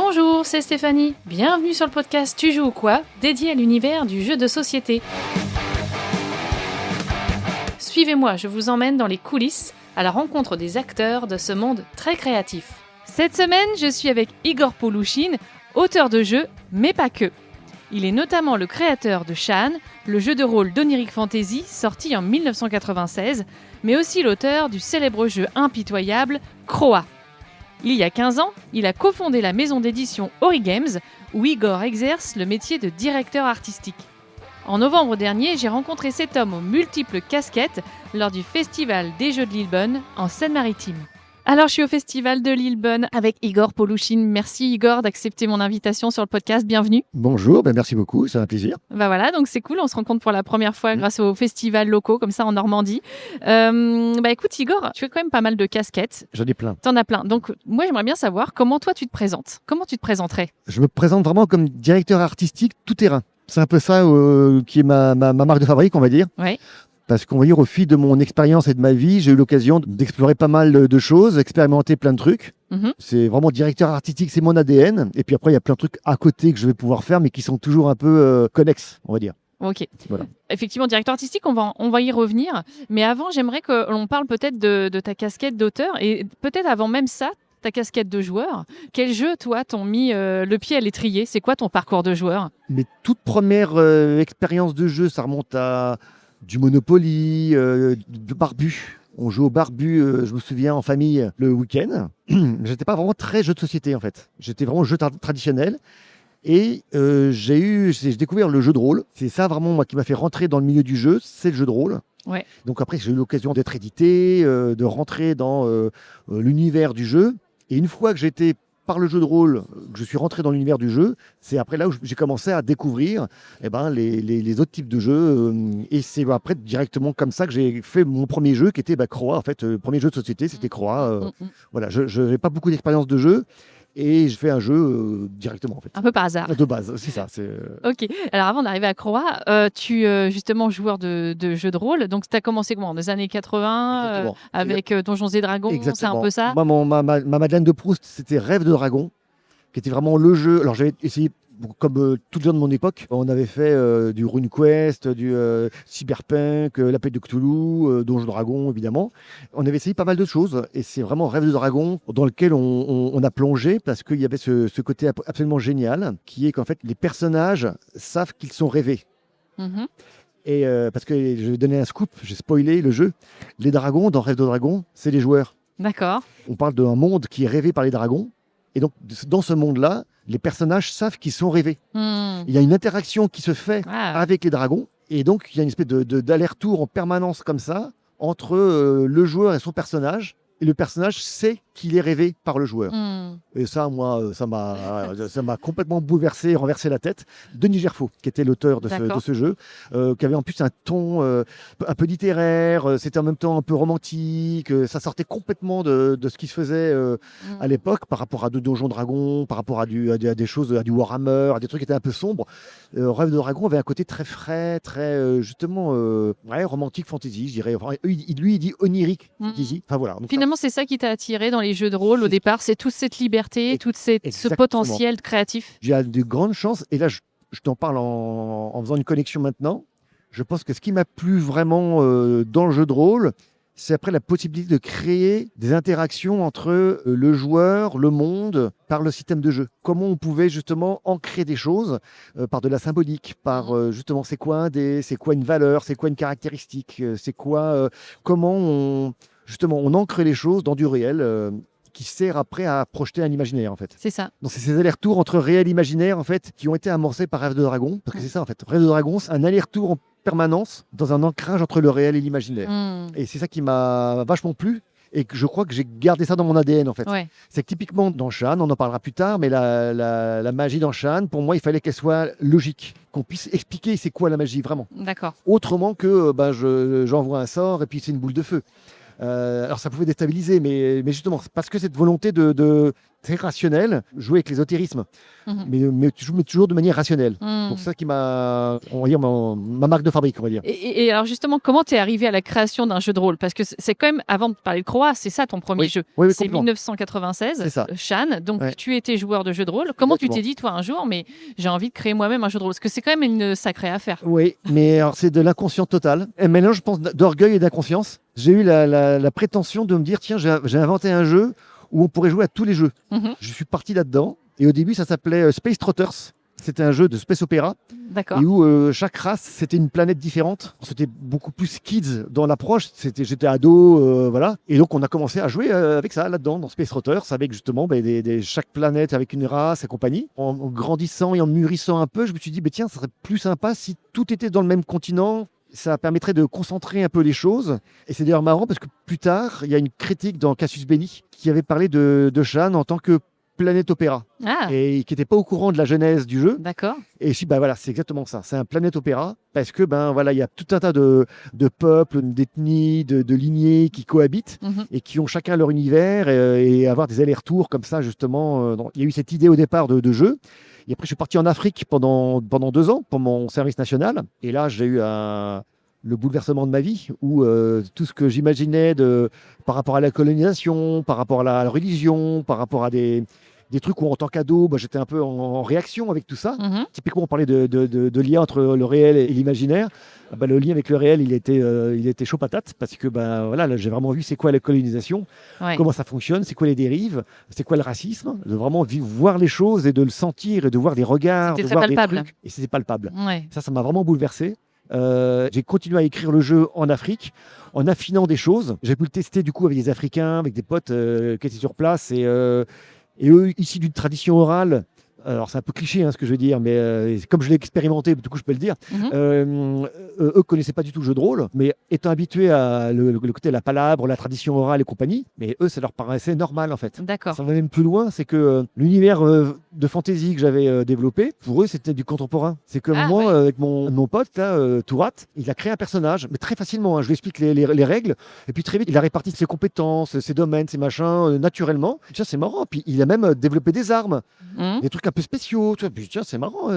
Bonjour, c'est Stéphanie. Bienvenue sur le podcast Tu joues ou quoi, dédié à l'univers du jeu de société. Suivez-moi, je vous emmène dans les coulisses, à la rencontre des acteurs de ce monde très créatif. Cette semaine, je suis avec Igor Polouchine, auteur de jeux, mais pas que. Il est notamment le créateur de Shan, le jeu de rôle d'Oniric Fantasy sorti en 1996, mais aussi l'auteur du célèbre jeu impitoyable Croa. Il y a 15 ans, il a cofondé la maison d'édition Ori Games, où Igor exerce le métier de directeur artistique. En novembre dernier, j'ai rencontré cet homme aux multiples casquettes lors du Festival des Jeux de Lillebonne en Seine-Maritime. Alors, je suis au Festival de Lillebonne avec Igor Polouchine. Merci Igor d'accepter mon invitation sur le podcast. Bienvenue. Bonjour, merci beaucoup, c'est un plaisir. Voilà, donc c'est cool, on se rencontre pour la première fois grâce aux festivals locaux comme ça en Normandie. Écoute Igor, tu as quand même pas mal de casquettes. J'en ai plein. T'en as plein. Donc moi j'aimerais bien savoir comment toi tu te présentes. Comment tu te présenterais ? Je me présente vraiment comme directeur artistique tout terrain. C'est un peu ça qui est ma marque de fabrique, on va dire. Ouais. Parce qu'on va dire, au fil de mon expérience et de ma vie, j'ai eu l'occasion d'explorer pas mal de choses, expérimenter plein de trucs. C'est vraiment directeur artistique, c'est mon ADN. Et puis après, il y a plein de trucs à côté que je vais pouvoir faire, mais qui sont toujours un peu connexes, on va dire. Ok. Voilà. Effectivement, directeur artistique, on va y revenir. Mais avant, j'aimerais que l'on parle peut-être de ta casquette d'auteur. Et peut-être avant même ça, ta casquette de joueur. Quel jeu, toi, t'ont mis le pied à l'étrier ? C'est quoi ton parcours de joueur ? Mes toutes premières expériences de jeu, ça remonte à du Monopoly, de Barbu. On joue au Barbu, je me souviens, en famille le week-end. J'étais pas vraiment très jeu de société en fait. J'étais vraiment jeu traditionnel. Et j'ai découvert le jeu de rôle. C'est ça vraiment moi qui m'a fait rentrer dans le milieu du jeu, c'est le jeu de rôle. Ouais. Donc après j'ai eu l'occasion d'être édité, de rentrer dans l'univers du jeu. Et une fois que j'étais par le jeu de rôle, que je suis rentré dans l'univers du jeu, c'est après là où j'ai commencé à découvrir les autres types de jeux. Et c'est après directement comme ça que j'ai fait mon premier jeu qui était Croa. En fait, le premier jeu de société, c'était Croa. Voilà, je n'avais pas beaucoup d'expérience de jeu. Et je fais un jeu directement en fait. Un peu par hasard. De base, c'est ça. Ok. Alors avant d'arriver à Croa, tu es justement joueur de jeux de rôle. Donc tu as commencé comment ? Dans les années 80 avec Donjons et Dragons, Exactement. c'est un peu ça ? Moi, ma Madeleine de Proust, c'était Rêve de Dragon, qui était vraiment le jeu. Alors j'avais essayé, comme tous les gens de mon époque, on avait fait du RuneQuest, du Cyberpunk, l'Appel de Cthulhu, Donjons Dragon évidemment. On avait essayé pas mal de choses et c'est vraiment Rêve de Dragon dans lequel on a plongé parce qu'il y avait ce côté absolument génial qui est qu'en fait les personnages savent qu'ils sont rêvés. Et parce que je vais donner un scoop, j'ai spoilé le jeu. Les dragons dans Rêve de Dragon, c'est les joueurs. D'accord. On parle d'un monde qui est rêvé par les dragons. Et donc, dans ce monde-là, les personnages savent qu'ils sont rêvés. Il y a une interaction qui se fait avec les dragons. Et donc, il y a une espèce d'aller-retour en permanence comme ça entre le joueur et son personnage. Et le personnage sait qu'il est rêvé par le joueur. Et ça, moi, ça m'a complètement bouleversé, renversé la tête. Denis Gerfaux, qui était l'auteur de ce jeu, qui avait en plus un ton un peu littéraire, c'était en même temps un peu romantique, ça sortait complètement de ce qui se faisait à l'époque par rapport à de Donjons Dragons, par rapport à des choses, à du Warhammer, à des trucs qui étaient un peu sombres. Rêve de Dragon avait un côté très frais, très justement romantique fantasy, je dirais. Enfin, lui, il dit onirique fantasy. Enfin, voilà. Donc, finalement, c'est ça qui t'a attiré dans les jeux de rôle au départ, c'est toute cette liberté, ce potentiel créatif. J'ai de grandes chances, et là je t'en parle en faisant une connexion maintenant. Je pense que ce qui m'a plu vraiment dans le jeu de rôle, c'est après la possibilité de créer des interactions entre le joueur, le monde, par le système de jeu. Comment on pouvait justement ancrer des choses par de la symbolique, par justement c'est quoi un dé, c'est quoi une valeur, c'est quoi une caractéristique, c'est quoi, comment on ancre les choses dans du réel qui sert après à projeter un imaginaire en fait. C'est ça. Donc c'est ces allers-retours entre réel et imaginaire en fait qui ont été amorcés par Rêve de Dragon, parce que c'est ça en fait. Rêve de Dragon, c'est un aller-retour en permanence dans un ancrage entre le réel et l'imaginaire. Et c'est ça qui m'a vachement plu et que je crois que j'ai gardé ça dans mon ADN en fait. C'est que typiquement dans Shan, on en parlera plus tard, mais la magie dans Shan, pour moi il fallait qu'elle soit logique, qu'on puisse expliquer c'est quoi la magie vraiment. D'accord. Autrement que j'envoie un sort et puis c'est une boule de feu. Alors ça pouvait déstabiliser, mais justement, parce que cette volonté de très rationnel, jouer avec l'ésotérisme, mais toujours de manière rationnelle. Donc c'est ça qui m'a, on va dire, ma marque de fabrique, on va dire. Et alors justement, comment tu es arrivé à la création d'un jeu de rôle? Parce que c'est quand même, avant de parler de Croix, c'est ça ton premier jeu. Oui, c'est 1996, c'est ça. Shan. Donc tu étais joueur de jeu de rôle. Comment tu t'es dit, toi, un jour, mais j'ai envie de créer moi-même un jeu de rôle? Parce que c'est quand même une sacrée affaire. Oui, mais alors c'est de l'inconscient total. Un mélange, je pense, d'orgueil et d'inconscience. J'ai eu la prétention de me dire, tiens, j'ai inventé un jeu où on pourrait jouer à tous les jeux. Je suis parti là-dedans. Et au début, ça s'appelait Space Trotters. C'était un jeu de space opéra. D'accord. Et où chaque race, c'était une planète différente. C'était beaucoup plus kids dans l'approche. J'étais ado, voilà. Et donc, on a commencé à jouer avec ça, là-dedans, dans Space Trotters, avec justement chaque planète avec une race et compagnie. En grandissant et en mûrissant un peu, je me suis dit, tiens, ça serait plus sympa si tout était dans le même continent. Ça permettrait de concentrer un peu les choses. Et c'est d'ailleurs marrant parce que plus tard, il y a une critique dans Casus Belli qui avait parlé de Shan en tant que planète opéra. Et qui n'était pas au courant de la genèse du jeu. D'accord. Et je dis, voilà, c'est exactement ça. C'est un planète opéra parce que, voilà, il y a tout un tas de peuples, d'ethnies, de lignées qui cohabitent et qui ont chacun leur univers et avoir des allers-retours comme ça, justement. Il y a eu cette idée au départ de jeu. Et après, je suis parti en Afrique pendant 2 ans pour mon service national. Et là, j'ai eu le bouleversement de ma vie où tout ce que j'imaginais par rapport à la colonisation, par rapport à la religion, par rapport à des trucs où en tant qu'ado, j'étais un peu en réaction avec tout ça. Typiquement, on parlait de lien entre le réel et l'imaginaire. Le lien avec le réel, il était chaud patate parce que voilà, là, j'ai vraiment vu c'est quoi la colonisation, comment ça fonctionne, c'est quoi les dérives, c'est quoi le racisme, de vraiment voir les choses et de le sentir et de voir des regards, de voir palpable. des trucs. Et c'était palpable. Ouais. Ça m'a vraiment bouleversé. J'ai continué à écrire le jeu en Afrique en affinant des choses. J'ai pu le tester du coup avec des Africains, avec des potes qui étaient sur place et eux, issus d'une tradition orale. Alors c'est un peu cliché ce que je veux dire, mais comme je l'ai expérimenté, du coup je peux le dire. Eux connaissaient pas du tout le jeu de rôle, mais étant habitués à le côté de la palabre, la tradition orale et compagnie, mais eux ça leur paraissait normal en fait. D'accord. Ça va même plus loin, c'est que l'univers de fantasy que j'avais développé, pour eux c'était du contemporain. C'est comme moi avec mon pote là, Tourat, il a créé un personnage, mais très facilement. Je lui explique les règles, et puis très vite il a réparti ses compétences, ses domaines, ses machins naturellement. Tiens, c'est marrant. Puis il a même développé des armes, des trucs un peu spéciaux. Tu vois, puis, tiens, c'est marrant,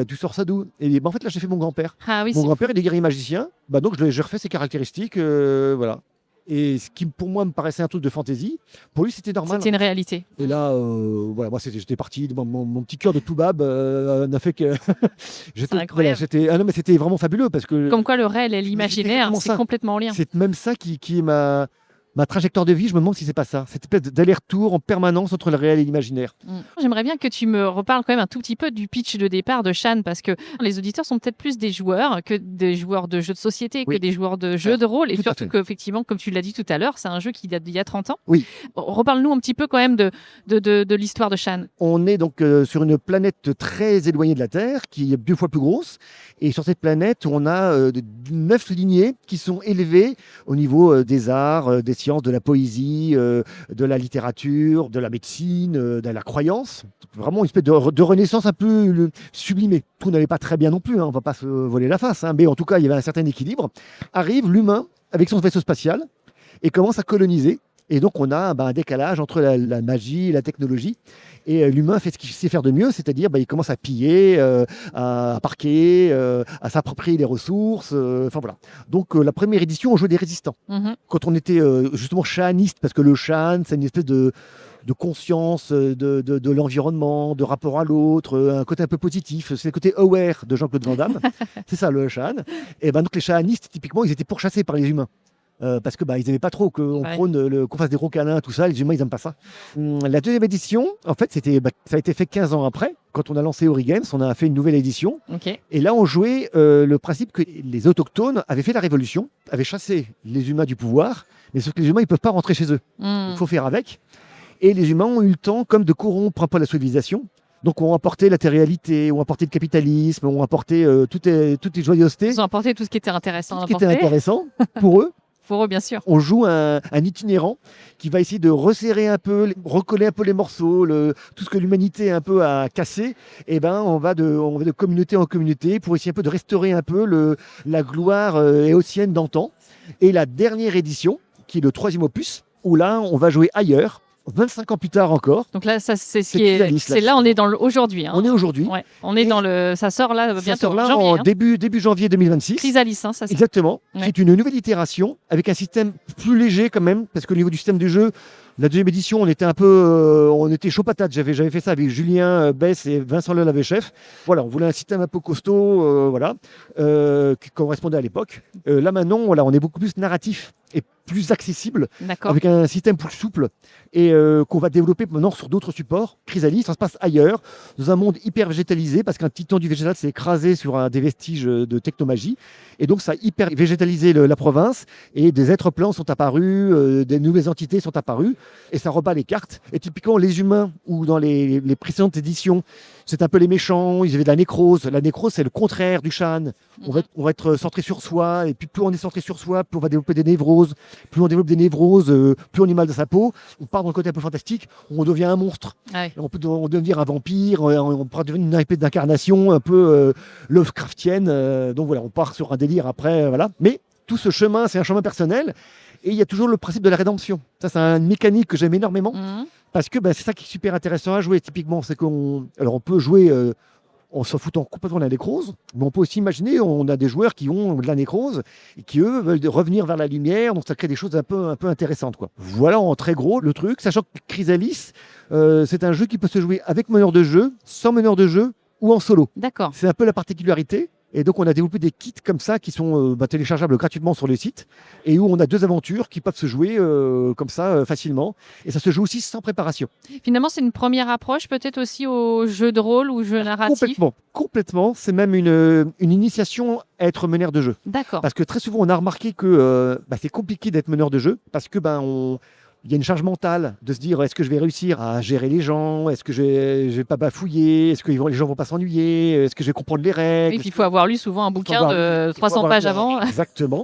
tu sors ça d'où? Et en fait, là, j'ai fait mon grand-père. Mon grand-père, il est guerrier magicien. Donc, je refais ses caractéristiques. Voilà. Et ce qui, pour moi, me paraissait un truc de fantaisie, pour lui, c'était normal. C'était une réalité. Et là, voilà, moi, j'étais parti, mon petit cœur de toubab n'a fait que. C'est incroyable. Voilà, non, mais c'était vraiment fabuleux parce que. Comme quoi, le réel et l'imaginaire, c'est complètement en lien. C'est même ça qui m'a. Ma trajectoire de vie, je me demande si c'est pas ça. Cette espèce d'aller-retour en permanence entre le réel et l'imaginaire. J'aimerais bien que tu me reparles quand même un tout petit peu du pitch de départ de Shan, parce que les auditeurs sont peut-être plus des joueurs que des joueurs de jeux de société, que des joueurs de jeux de rôle. Et surtout qu'effectivement, comme tu l'as dit tout à l'heure, c'est un jeu qui date d'il y a 30 ans. Oui. Reparle-nous un petit peu quand même de l'histoire de Shan. On est donc sur une planète très éloignée de la Terre, qui est 2 fois plus grosse. Et sur cette planète, on a 9 lignées qui sont élevées au niveau des arts, des sciences, de la poésie, de la littérature, de la médecine, de la croyance. Vraiment une espèce de renaissance un peu sublimée. Tout n'allait pas très bien non plus, on ne va pas se voler la face, mais en tout cas, il y avait un certain équilibre. Arrive l'humain avec son vaisseau spatial et commence à coloniser. Et donc, on a un décalage entre la magie et la technologie. Et l'humain fait ce qu'il sait faire de mieux, c'est-à-dire il commence à piller, à parquer, à s'approprier les ressources. Enfin voilà. Donc, la première édition, on jouait des résistants. Quand on était justement shahaniste, parce que le shahan, c'est une espèce de conscience de l'environnement, de rapport à l'autre, un côté un peu positif. C'est le côté aware de Jean-Claude Van Damme. C'est ça, le shahan. Et donc, les shahanistes, typiquement, ils étaient pourchassés par les humains. Parce que ils n'aimaient pas trop qu'on prône qu'on fasse des gros câlins, tout ça. Les humains, ils n'aiment pas ça. La deuxième édition, en fait, ça a été fait 15 ans après. Quand on a lancé Ori Games, on a fait une nouvelle édition. Et là, on jouait le principe que les autochtones avaient fait la révolution, avaient chassé les humains du pouvoir, mais sauf que les humains, ils ne peuvent pas rentrer chez eux. Il faut faire avec. Et les humains ont eu le temps, comme de corrompre un peu la civilisation. Donc, on a apporté la matérialité, on a apporté le capitalisme, on a apporté toutes les joyeusetés. Ils ont apporté tout ce qui était intéressant. Tout ce qui était intéressant pour eux. Pour eux, bien sûr. On joue un itinérant qui va essayer de resserrer un peu, recoller un peu les morceaux, tout ce que l'humanité un peu a cassé. Et on va de communauté en communauté pour essayer un peu de restaurer un peu la gloire éotienne d'antan. Et la dernière édition, qui est le 3e opus, où là, on va jouer ailleurs. 25 ans plus tard encore. Donc là, ça, c'est ce qui est. C'est là, on est dans aujourd'hui. Hein. On est aujourd'hui. Ouais. On est dans le. Ça sort là bientôt. Ça sort là janvier, en début janvier 2026. Chrysalis, hein, ça. Exactement. Ouais. C'est une nouvelle itération avec un système plus léger quand même, parce qu'au niveau du système du jeu, la deuxième édition, on était chaud patate. J'avais fait ça avec Julien Bess et Vincent Lelavechef. Voilà, on voulait un système un peu costaud, qui correspondait à l'époque. Là maintenant, voilà, on est beaucoup plus narratif et plus accessible, avec un système plus souple et qu'on va développer maintenant sur d'autres supports. Chrysalis, ça se passe ailleurs, dans un monde hyper végétalisé, parce qu'un titan du végétal s'est écrasé sur des vestiges de technomagie, et donc ça a hyper végétalisé la province, et des êtres plans sont apparus, des nouvelles entités sont apparues, et ça rebat les cartes. Et typiquement, les humains, ou dans les précédentes éditions, c'est un peu les méchants, ils avaient de la nécrose. La nécrose, c'est le contraire du Shan. On va être centré sur soi, et puis plus on est centré sur soi, plus on va développer des névroses. Plus on développe des névroses, plus on est mal de sa peau. On part dans le côté un peu fantastique, on devient un monstre. Ouais. On peut devenir un vampire, on peut devenir une épée d'incarnation un peu Lovecraftienne. Donc voilà, on part sur un délire après. Voilà. Mais tout ce chemin, c'est un chemin personnel. Et il y a toujours le principe de la rédemption. Ça, c'est une mécanique que j'aime énormément. Parce que c'est ça qui est super intéressant à jouer, typiquement. C'est qu'on peut jouer en s'en foutant complètement de la nécrose, mais on peut aussi imaginer, on a des joueurs qui ont de la nécrose et qui, eux, veulent revenir vers la lumière, donc ça crée des choses un peu intéressantes, quoi. Voilà en très gros le truc, sachant que Chrysalis, c'est un jeu qui peut se jouer avec meneur de jeu, sans meneur de jeu ou en solo. D'accord. C'est un peu la particularité. Et donc, on a développé des kits comme ça qui sont téléchargeables gratuitement sur le site et où on a 2 aventures qui peuvent se jouer comme ça facilement. Et ça se joue aussi sans préparation. Finalement, c'est une première approche peut-être aussi au jeu de rôle ou jeu narratif. Complètement. C'est même une initiation à être meneur de jeu. D'accord. Parce que très souvent, on a remarqué que c'est compliqué d'être meneur de jeu parce que il y a une charge mentale de se dire est-ce que je vais réussir à gérer les gens, est-ce que je vais pas bafouiller, est-ce que les gens vont pas s'ennuyer, est-ce que je vais comprendre les règles. Et puis il faut avoir lu souvent un bouquin de 300 pages avant. Exactement.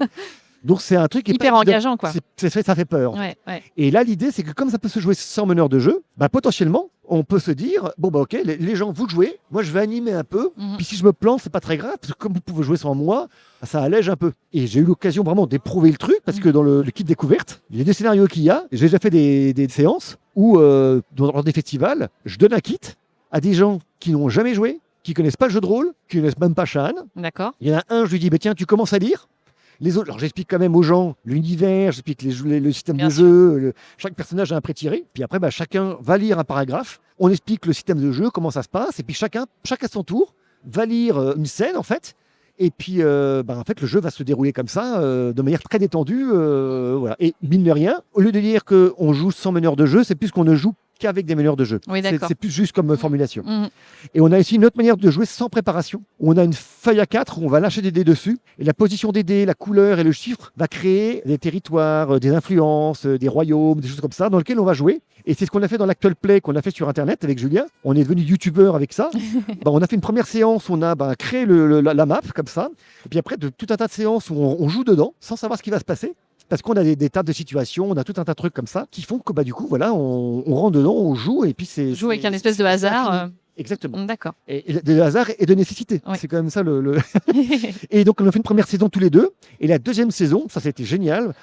Donc c'est un truc hyper engageant, quoi. Ça fait peur. Ouais. Et là, l'idée, c'est que comme ça peut se jouer sans meneur de jeu, potentiellement, on peut se dire ok, les gens, vous jouez, moi je vais animer un peu, puis si je me plante, c'est pas très grave, parce que comme vous pouvez jouer sans moi, ça allège un peu. Et j'ai eu l'occasion vraiment d'éprouver le truc, parce que dans le kit découverte, il y a des scénarios qu'il y a, j'ai déjà fait des séances où, dans des festivals, je donne un kit à des gens qui n'ont jamais joué, qui connaissent pas le jeu de rôle, qui connaissent même pas Shan. D'accord. Il y en a un, je lui dis, tiens, tu commences à lire. Les autres, alors j'explique quand même aux gens l'univers, j'explique le système de jeu, chaque personnage a un pré-tiré, puis après chacun va lire un paragraphe, on explique le système de jeu, comment ça se passe, et puis chacun à son tour va lire une scène en fait, et puis en fait le jeu va se dérouler comme ça, de manière très détendue, voilà. Et mine de rien, au lieu de dire qu'on joue sans meneur de jeu, c'est plus qu'on ne joue qu'avec des meneurs de jeu. Oui, c'est plus juste comme formulation. Et on a aussi une autre manière de jouer sans préparation. On a une feuille A4 où on va lâcher des dés dessus. Et la position des dés, la couleur et le chiffre va créer des territoires, des influences, des royaumes, des choses comme ça, dans lesquels on va jouer. Et c'est ce qu'on a fait dans l'Actual Play qu'on a fait sur Internet avec Julien. On est devenu youtubeur avec ça. On a fait une première séance, on a créé la map comme ça. Et puis après, tout un tas de séances où on joue dedans sans savoir ce qui va se passer. Parce qu'on a des tas de situations, on a tout un tas de trucs comme ça qui font que du coup, voilà, on rentre dedans, on joue et puis c'est... Joue avec un espèce de hasard. Exactement. D'accord. Et de hasard et de nécessité. Ouais. C'est quand même ça Et donc, on a fait une première saison tous les deux. Et la deuxième saison, ça c'était génial.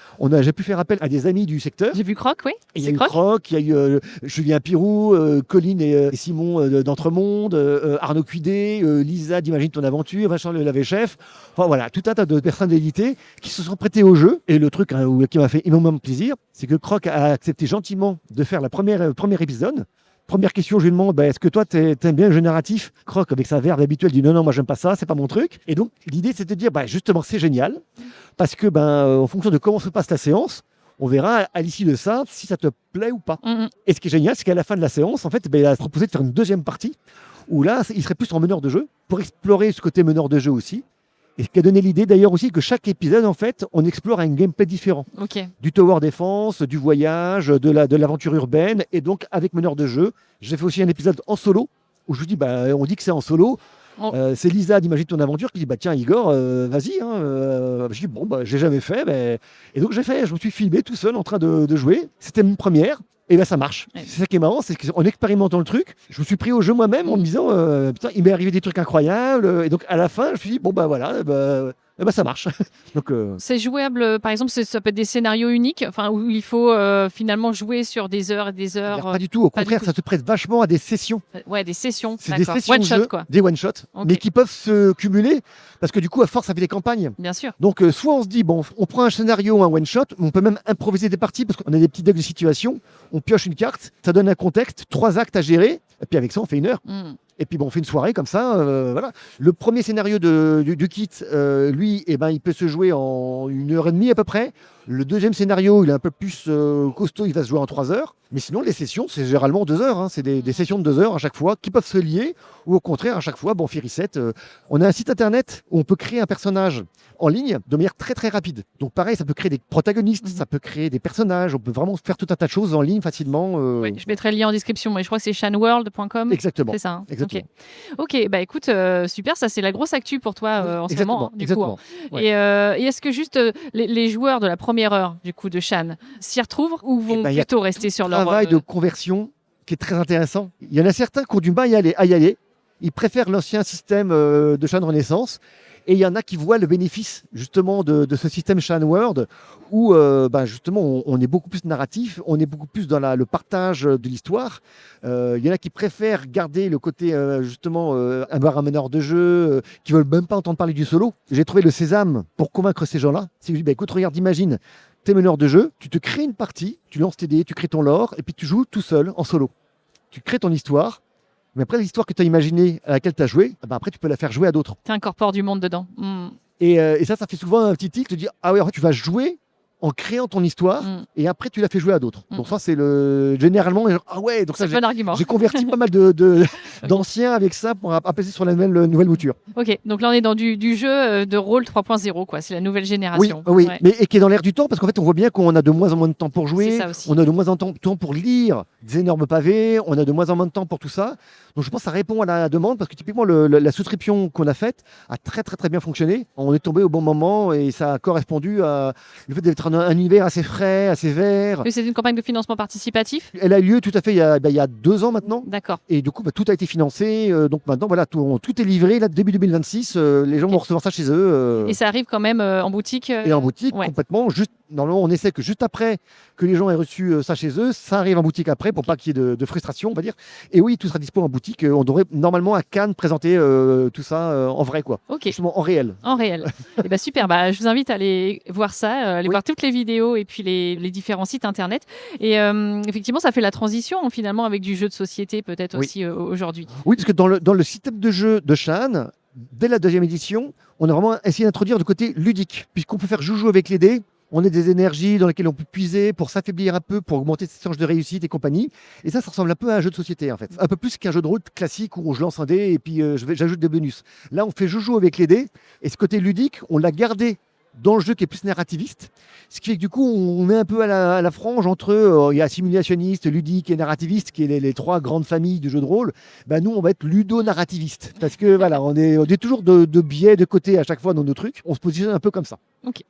J'ai pu faire appel à des amis du secteur. J'ai vu Croc, oui. Il y a eu Croc, il y a eu Julien Pirou, Colline et Simon d'Entremonde, Arnaud Cuidé, Lisa d'Imagine ton aventure, Vincent Lelavechef. Enfin voilà, tout un tas de personnalités qui se sont prêtées au jeu. Et le truc qui m'a fait énormément plaisir, c'est que Croc a accepté gentiment de faire le premier épisode. Première question, je lui demande, est-ce que toi, t'aimes bien le jeu narratif? Croc, avec sa verve habituelle, dit non, moi, j'aime pas ça, c'est pas mon truc. Et donc, l'idée, c'est de dire, justement, c'est génial, parce que, en fonction de comment se passe ta séance, on verra à l'issue de ça si ça te plaît ou pas. Et ce qui est génial, c'est qu'à la fin de la séance, en fait, il a proposé de faire une deuxième partie, où là, il serait plus en meneur de jeu, pour explorer ce côté meneur de jeu aussi. Et ce qui a donné l'idée d'ailleurs aussi que chaque épisode, en fait, on explore un gameplay différent. Okay. Du tower defense, du voyage, de l'aventure urbaine, et donc avec meneur de jeu. J'ai fait aussi un épisode en solo, où je vous dis, on dit que c'est en solo. C'est Lisa d'Imagine ton aventure qui dit, tiens Igor, vas-y. Je dis, j'ai jamais fait. Et donc je me suis filmé tout seul en train de jouer. C'était une première. Et ça marche. Ouais. C'est ça qui est marrant, c'est qu'en expérimentant le truc, je me suis pris au jeu moi-même en me disant, putain, il m'est arrivé des trucs incroyables. Et donc à la fin, je me suis dit, voilà, eh ben, ça marche. Donc, c'est jouable, par exemple, ça peut être des scénarios uniques, où il faut finalement jouer sur des heures et des heures. Pas du tout, au contraire, ça te prête vachement à des sessions. Ouais, des sessions. C'est des sessions one de shot, jeu, quoi. des one-shots, Okay. mais qui peuvent se cumuler, parce que du coup, à force, ça fait des campagnes. Bien sûr. Donc, soit on se dit, bon, on prend un scénario, un one-shot, on peut même improviser des parties, parce qu'on a des petits decks de situation, on pioche une carte, ça donne un contexte, 3 actes à gérer, et puis avec ça, on fait 1 heure. Et puis bon, on fait une soirée comme ça, voilà. Le premier scénario du kit, lui, il peut se jouer en 1h30 à peu près. Le deuxième scénario, il est un peu plus costaud, il va se jouer en 3 heures. Mais sinon, les sessions, c'est généralement 2 heures. Hein. C'est des sessions de 2 heures à chaque fois qui peuvent se lier. Ou au contraire, à chaque fois, on fait reset. On a un site internet où on peut créer un personnage en ligne de manière très très rapide. Donc pareil, ça peut créer des protagonistes, ça peut créer des personnages. On peut vraiment faire tout un tas de choses en ligne facilement. Oui, je mettrai le lien en description. Mais je crois que c'est shanworld.com. Exactement. C'est ça. Hein. Exactement. Ok, écoute, super. Ça, c'est la grosse actu pour toi en ce moment. Du exactement. Coup, ouais. Et est-ce que juste les joueurs de la première heure du coup de Shan s'y retrouvent ou vont plutôt rester sur leur travail de conversion qui est très intéressant. Il y en a certains qui ont du mal à y aller. Ils préfèrent l'ancien système de Shan Renaissance. Et il y en a qui voient le bénéfice justement de ce système Shan World où justement on est beaucoup plus narratif, on est beaucoup plus dans le partage de l'histoire. Il y en a qui préfèrent garder le côté avoir un meneur de jeu, qui veulent même pas entendre parler du solo. J'ai trouvé le sésame pour convaincre ces gens-là. C'est que écoute, regarde, imagine, t'es meneur de jeu, tu te crées une partie, tu lances tes dés, tu crées ton lore et puis tu joues tout seul en solo. Tu crées ton histoire. Mais après, l'histoire que tu as imaginée, à laquelle tu as joué, après, tu peux la faire jouer à d'autres. Tu incorpores du monde dedans. Et ça fait souvent un petit tic de dire ah ouais, en fait, tu vas jouer en créant ton histoire et après, tu la fais jouer à d'autres. Donc, ça, c'est généralement, ah ouais, donc ça, c'est un bon argument. J'ai converti pas mal d'anciens avec ça pour passer sur la nouvelle mouture. Ok, donc là, on est dans du jeu de rôle 3.0, quoi. C'est la nouvelle génération. Oui, ouais. Mais qui est dans l'air du temps parce qu'en fait, on voit bien qu'on a de moins en moins de temps pour jouer. On a de moins en moins de temps pour lire des énormes pavés. On a de moins en moins de temps pour tout ça. Donc, je pense que ça répond à la demande parce que typiquement, la souscription qu'on a faite a très, très, très bien fonctionné. On est tombé au bon moment et ça a correspondu à le fait d'être un univers assez frais, assez vert. Et c'est une campagne de financement participatif ? Elle a eu lieu tout à fait il y a 2 ans maintenant. D'accord. Et du coup, tout a été financé. Donc maintenant, voilà, tout est livré. Là, début 2026, les gens vont recevoir ça chez eux. Et ça arrive quand même en boutique Et en boutique, complètement. Normalement, on essaie que juste après que les gens aient reçu ça chez eux, ça arrive en boutique après pour pas qu'il y ait de frustration, on va dire. Et oui, tout sera dispo en boutique. On devrait normalement à Cannes présenter tout ça en vrai, quoi. Ok. Justement, en réel. En réel. Et super. Je vous invite à aller voir ça, aller voir toutes les vidéos et puis les différents sites internet. Et effectivement, ça fait la transition finalement avec du jeu de société peut-être aussi aujourd'hui. Oui, parce que dans le système de jeu de Shan, dès la 2e édition, on a vraiment essayé d'introduire le côté ludique, puisqu'on peut faire joujou avec les dés. On a des énergies dans lesquelles on peut puiser pour s'affaiblir un peu, pour augmenter ses chances de réussite et compagnie. Et ça ressemble un peu à un jeu de société en fait. Un peu plus qu'un jeu de rôle classique où je lance un dé et puis j'ajoute des bonus. Là, on fait joujou avec les dés et ce côté ludique, on l'a gardé dans le jeu qui est plus narrativiste. Ce qui fait que du coup, on est un peu à la frange entre il y a simulationniste, ludique et narrativiste, qui est les 3 grandes familles du jeu de rôle. Nous, on va être ludo-narrativiste. Parce que voilà, on est toujours de biais de côté à chaque fois dans nos trucs. On se positionne un peu comme ça. Ok.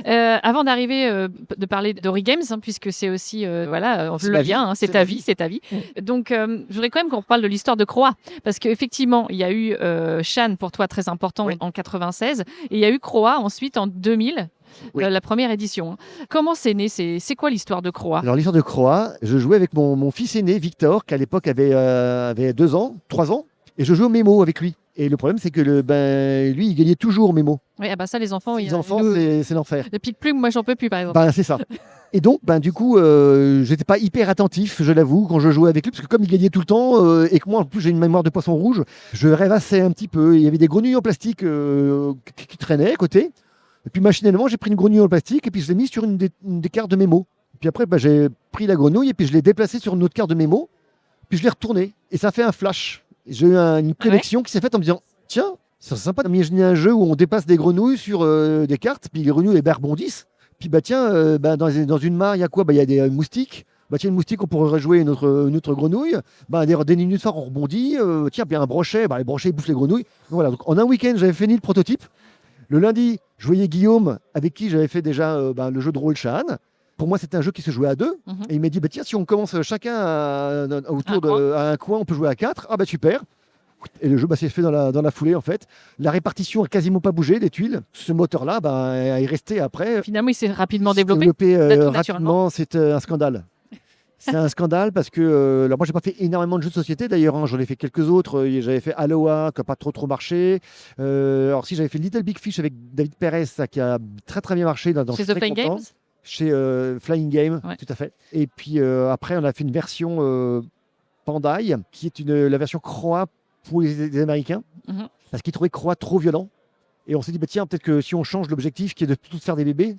Avant d'arriver, de parler d'Ori-Games, puisque c'est aussi, on le vient, c'est ta vie. Donc, je voudrais quand même qu'on parle de l'histoire de Croa. Parce qu'effectivement, il y a eu Shan pour toi très important en 96, et il y a eu Croa ensuite en 2000. La première édition. Comment c'est né ? C'est quoi l'histoire de Croa ? Alors l'histoire de Croa, je jouais avec mon fils aîné, Victor, qui à l'époque avait 2 ans, 3 ans, et je jouais au mémo avec lui. Et le problème, c'est que lui, il gagnait toujours au mémo. Oui, ça, les enfants, c'est l'enfer. Le pique-plume, moi, j'en peux plus, par exemple. C'est ça. Et donc, du coup, j'étais pas hyper attentif, je l'avoue, quand je jouais avec lui, parce que comme il gagnait tout le temps, et que moi, en plus, j'ai une mémoire de poisson rouge, je rêvassais un petit peu. Il y avait des grenouilles en plastique qui traînaient à côté. Et puis, machinalement, j'ai pris une grenouille en plastique et puis je l'ai mise sur une des cartes de mémo. Puis après, j'ai pris la grenouille et puis je l'ai déplacée sur une autre carte de mémo. Puis je l'ai retournée. Et ça fait un flash. J'ai eu une connexion qui s'est faite en me disant tiens, c'est sympa d'imaginer un jeu où on dépasse des grenouilles sur des cartes, puis les grenouilles rebondissent. Puis dans une mare, il y a quoi ? Il y a des moustiques. Tiens, une moustique, on pourrait rejouer une autre grenouille. Des nénuphars, on rebondit. Tiens, un brochet, les brochets bouffent les grenouilles. Voilà. Donc, en un week-end, j'avais fini le prototype. Le lundi, je voyais Guillaume, avec qui j'avais fait déjà le jeu de rôle Shan. Pour moi, c'était un jeu qui se jouait à 2. Et il m'a dit, tiens, si on commence chacun autour à un coin, on peut jouer à 4. Ah super. Et le jeu s'est fait dans la foulée en fait. La répartition a quasiment pas bougé des tuiles. Ce moteur-là est resté après. Finalement, il s'est rapidement développé. Rapidement, c'est un scandale. C'est un scandale parce que alors moi j'ai pas fait énormément de jeux de société d'ailleurs, hein, j'en ai fait quelques autres. J'avais fait Aloha qui n'a pas trop marché. Alors si j'avais fait Little Big Fish avec David Perez, ça qui a très bien marché chez The Flying Games. Chez Flying Game, tout à fait. Et puis après on a fait une version Pandaï qui est la version croate pour les Américains parce qu'ils trouvaient croate trop violent. Et on s'est dit tiens peut-être que si on change l'objectif qui est de tout faire des bébés,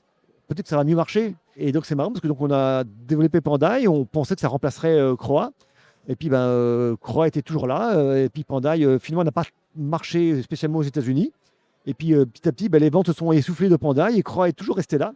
peut-être que ça va mieux marcher. Et donc c'est marrant parce que donc on a développé Pandaï, on pensait que ça remplacerait Croa. Et puis Croa était toujours là. Et puis Pandaï finalement n'a pas marché spécialement aux États-Unis. Et puis petit à petit, les ventes se sont essoufflées de Pandaï et Croa est toujours resté là.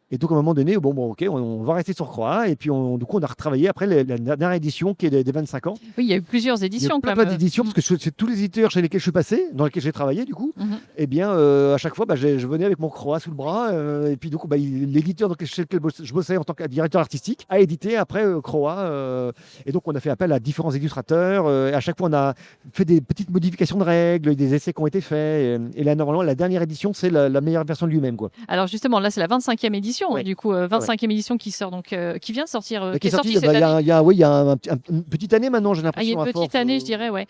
Et donc à un moment donné, ok, on va rester sur Croa. Et puis du coup, on a retravaillé après la dernière édition qui est des 25 ans. Oui, il y a eu plusieurs éditions. Il y a plein d'éditions parce que c'est tous les éditeurs chez lesquels je suis passé, dans lesquels j'ai travaillé du coup. Et bien à chaque fois, je venais avec mon Croa sous le bras. Et puis du coup, l'éditeur chez lequel je bossais en tant que directeur artistique a édité après Croa. Et donc on a fait appel à différents illustrateurs. Et à chaque fois, on a fait des petites modifications de règles, des essais qui ont été faits. Et là, normalement, la dernière édition, c'est la meilleure version de lui-même, quoi. Alors justement, là, c'est la 25e édition. Ouais. Du coup, 25e édition qui sort, donc qui vient de sortir. Qui est sortie cette année. Il y a une petite année maintenant, j'ai l'impression. Il y a une petite année, je dirais, ouais.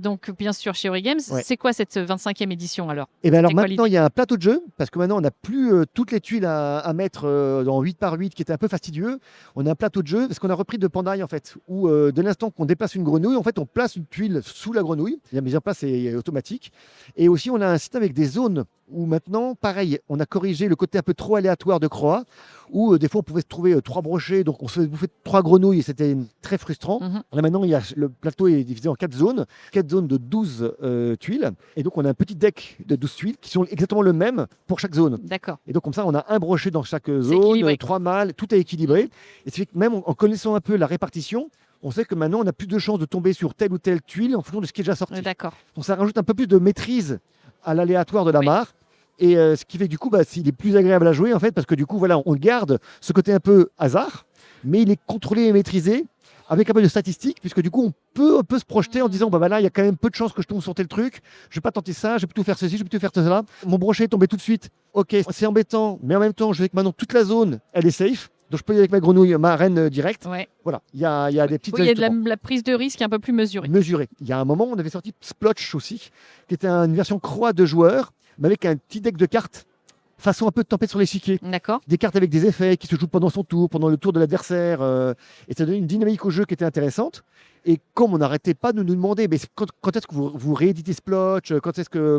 Donc, bien sûr, chez Ori Games. C'est quoi cette 25e édition alors? Et bien alors maintenant, il y a un plateau de jeu, parce que maintenant, on n'a plus toutes les tuiles à mettre dans 8 par 8, qui était un peu fastidieux. On a un plateau de jeu, parce qu'on a repris de Pandaï, en fait, où de l'instant qu'on déplace une grenouille, en fait, on place une tuile sous la grenouille. La mise en place est automatique. Et aussi, on a un système avec des zones où maintenant, pareil, on a corrigé le côté un peu trop aléatoire de Croa, où des fois on pouvait se trouver 3 brochets, donc on se faisait bouffer 3 grenouilles et c'était très frustrant. Là maintenant, le plateau est divisé en 4 zones de 12 tuiles. Et donc on a un petit deck de 12 tuiles qui sont exactement le même pour chaque zone. D'accord. Et donc comme ça, on a un brochet dans chaque zone, 3 mâles, tout est équilibré. Et c'est que même en connaissant un peu la répartition, on sait que maintenant on a plus de chances de tomber sur telle ou telle tuile en fonction de ce qui est déjà sorti. D'accord. Donc ça rajoute un peu plus de maîtrise à l'aléatoire de la mare. Et ce qui fait que du coup, il est plus agréable à jouer en fait, parce que du coup, voilà, on garde ce côté un peu hasard, mais il est contrôlé et maîtrisé avec un peu de statistiques, puisque du coup, on peut se projeter en disant, là, il y a quand même peu de chances que je tombe sur tel truc, je vais pas tenter ça, je vais plutôt faire ceci, je vais plutôt faire cela. Mon brochet est tombé tout de suite. Ok, c'est embêtant, mais en même temps, je sais que maintenant toute la zone, elle est safe. Donc je peux y aller avec ma grenouille, ma reine directe. Ouais. Voilà, il y a des petites. Il y a de la prise de risque un peu plus mesurée. Il y a un moment, on avait sorti Splotch aussi, qui était une version croix de joueurs, mais avec un petit deck de cartes, façon un peu de tempête sur l'échiquier. D'accord. Des cartes avec des effets qui se jouent pendant son tour, pendant le tour de l'adversaire. Et ça donnait une dynamique au jeu qui était intéressante. Et comme on n'arrêtait pas de nous demander quand est-ce que vous rééditez Splotch, quand est-ce que.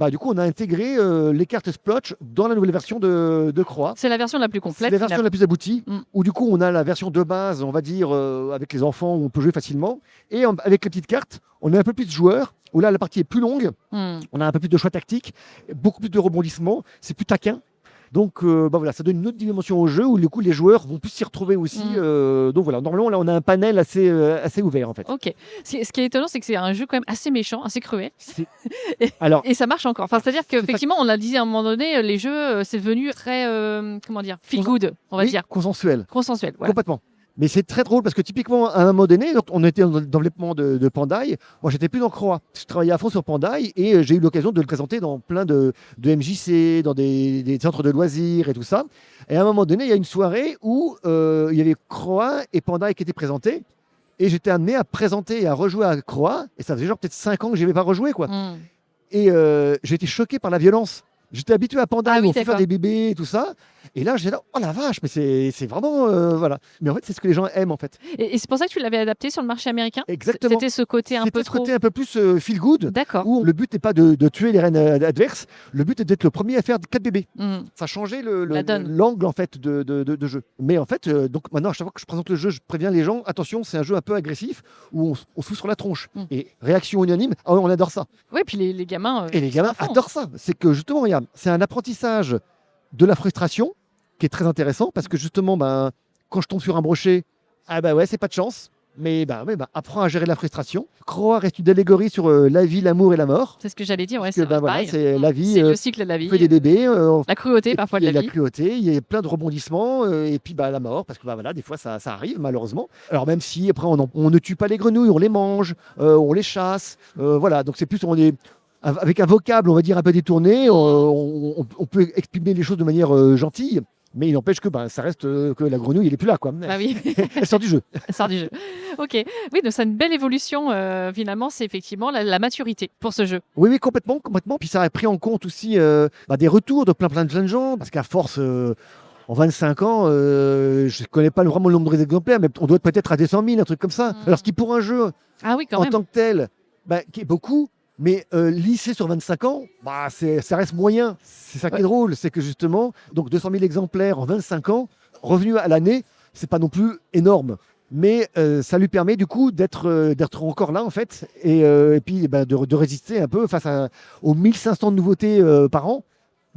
Du coup, on a intégré les cartes Splotch dans la nouvelle version de Croa. C'est la version la plus complète. C'est la version la plus aboutie, où du coup, on a la version de base, on va dire, avec les enfants, où on peut jouer facilement. Et avec les petites cartes, on a un peu plus de joueurs, où là, la partie est plus longue. On a un peu plus de choix tactiques, beaucoup plus de rebondissements, c'est plus taquin. Donc ça donne une autre dimension au jeu où du coup les joueurs vont plus s'y retrouver aussi. Donc voilà, normalement là on a un panel assez ouvert en fait. Ok. Ce qui est étonnant, c'est que c'est un jeu quand même assez méchant, assez cruel. Et ça marche encore. Enfin, c'est-à-dire qu'effectivement, on l'a dit à un moment donné, les jeux c'est devenu très feel good, on va dire. Consensuel. Voilà. Complètement. Mais c'est très drôle parce que typiquement, à un moment donné, on était dans le développement de Pandaï. Moi, j'étais plus dans Croa. Je travaillais à fond sur Pandaï et j'ai eu l'occasion de le présenter dans plein de MJC, dans des centres de loisirs et tout ça. Et à un moment donné, il y a une soirée où il y avait Croa et Pandaï qui étaient présentés. Et j'étais amené à présenter et à rejouer à Croa. Et ça faisait genre peut-être 5 ans que je n'avais pas rejoué, quoi. Et j'ai été choqué par la violence. J'étais habitué à Pandaï, où on fait faire des bébés et tout ça. Et là, j'étais là, oh la vache, mais c'est vraiment. Voilà. Mais en fait, c'est ce que les gens aiment, en fait. Et c'est pour ça que tu l'avais adapté sur le marché américain? Exactement. C'était ce côté un peu trop. Côté un peu plus feel good. D'accord. Où le but n'est pas de tuer les reines adverses. Le but est d'être le premier à faire 4 bébés. Ça changeait l'angle, en fait, de jeu. Mais en fait, donc maintenant, à chaque fois que je présente le jeu, je préviens les gens, attention, c'est un jeu un peu agressif où on se fout sur la tronche. Et réaction unanime, on adore ça. Oui, puis les gamins. Et les gamins adorent ça. C'est que justement, c'est un apprentissage de la frustration qui est très intéressant parce que justement, quand je tombe sur un brochet, c'est pas de chance. mais apprends à gérer la frustration. Croix reste une allégorie sur la vie, l'amour et la mort. C'est ce que j'allais dire, ouais, c'est la vie. C'est le cycle de la vie. On fait des bébés. La cruauté parfois de la vie. Il y a la cruauté, il y a plein de rebondissements, et puis la mort, parce que des fois ça arrive malheureusement. Alors même si après on ne tue pas les grenouilles, on les mange, on les chasse, voilà. Donc c'est plus avec un vocable, on va dire un peu détourné, on peut exprimer les choses de manière gentille. Mais il n'empêche que ça reste que la grenouille, elle n'est plus là, quoi. Ah oui. Elle sort du jeu. Elle sort du jeu. Ok. Oui, donc c'est une belle évolution. Finalement, c'est effectivement la maturité pour ce jeu. Oui, complètement. Puis ça a pris en compte aussi des retours de plein de gens, parce qu'à force. En 25 ans, je ne connais pas vraiment le nombre d'exemplaires, mais on doit être peut-être à des 100 000, un truc comme ça. Alors, ce qui pour un jeu, quand même. Tant que tel, qui est beaucoup, mais lycée sur 25 ans, ça reste moyen. C'est ça qui est drôle, c'est que justement, donc 200 000 exemplaires en 25 ans, revenu à l'année, c'est pas non plus énorme. Mais ça lui permet du coup d'être encore là en fait, et puis de résister un peu face aux 1500 nouveautés par an.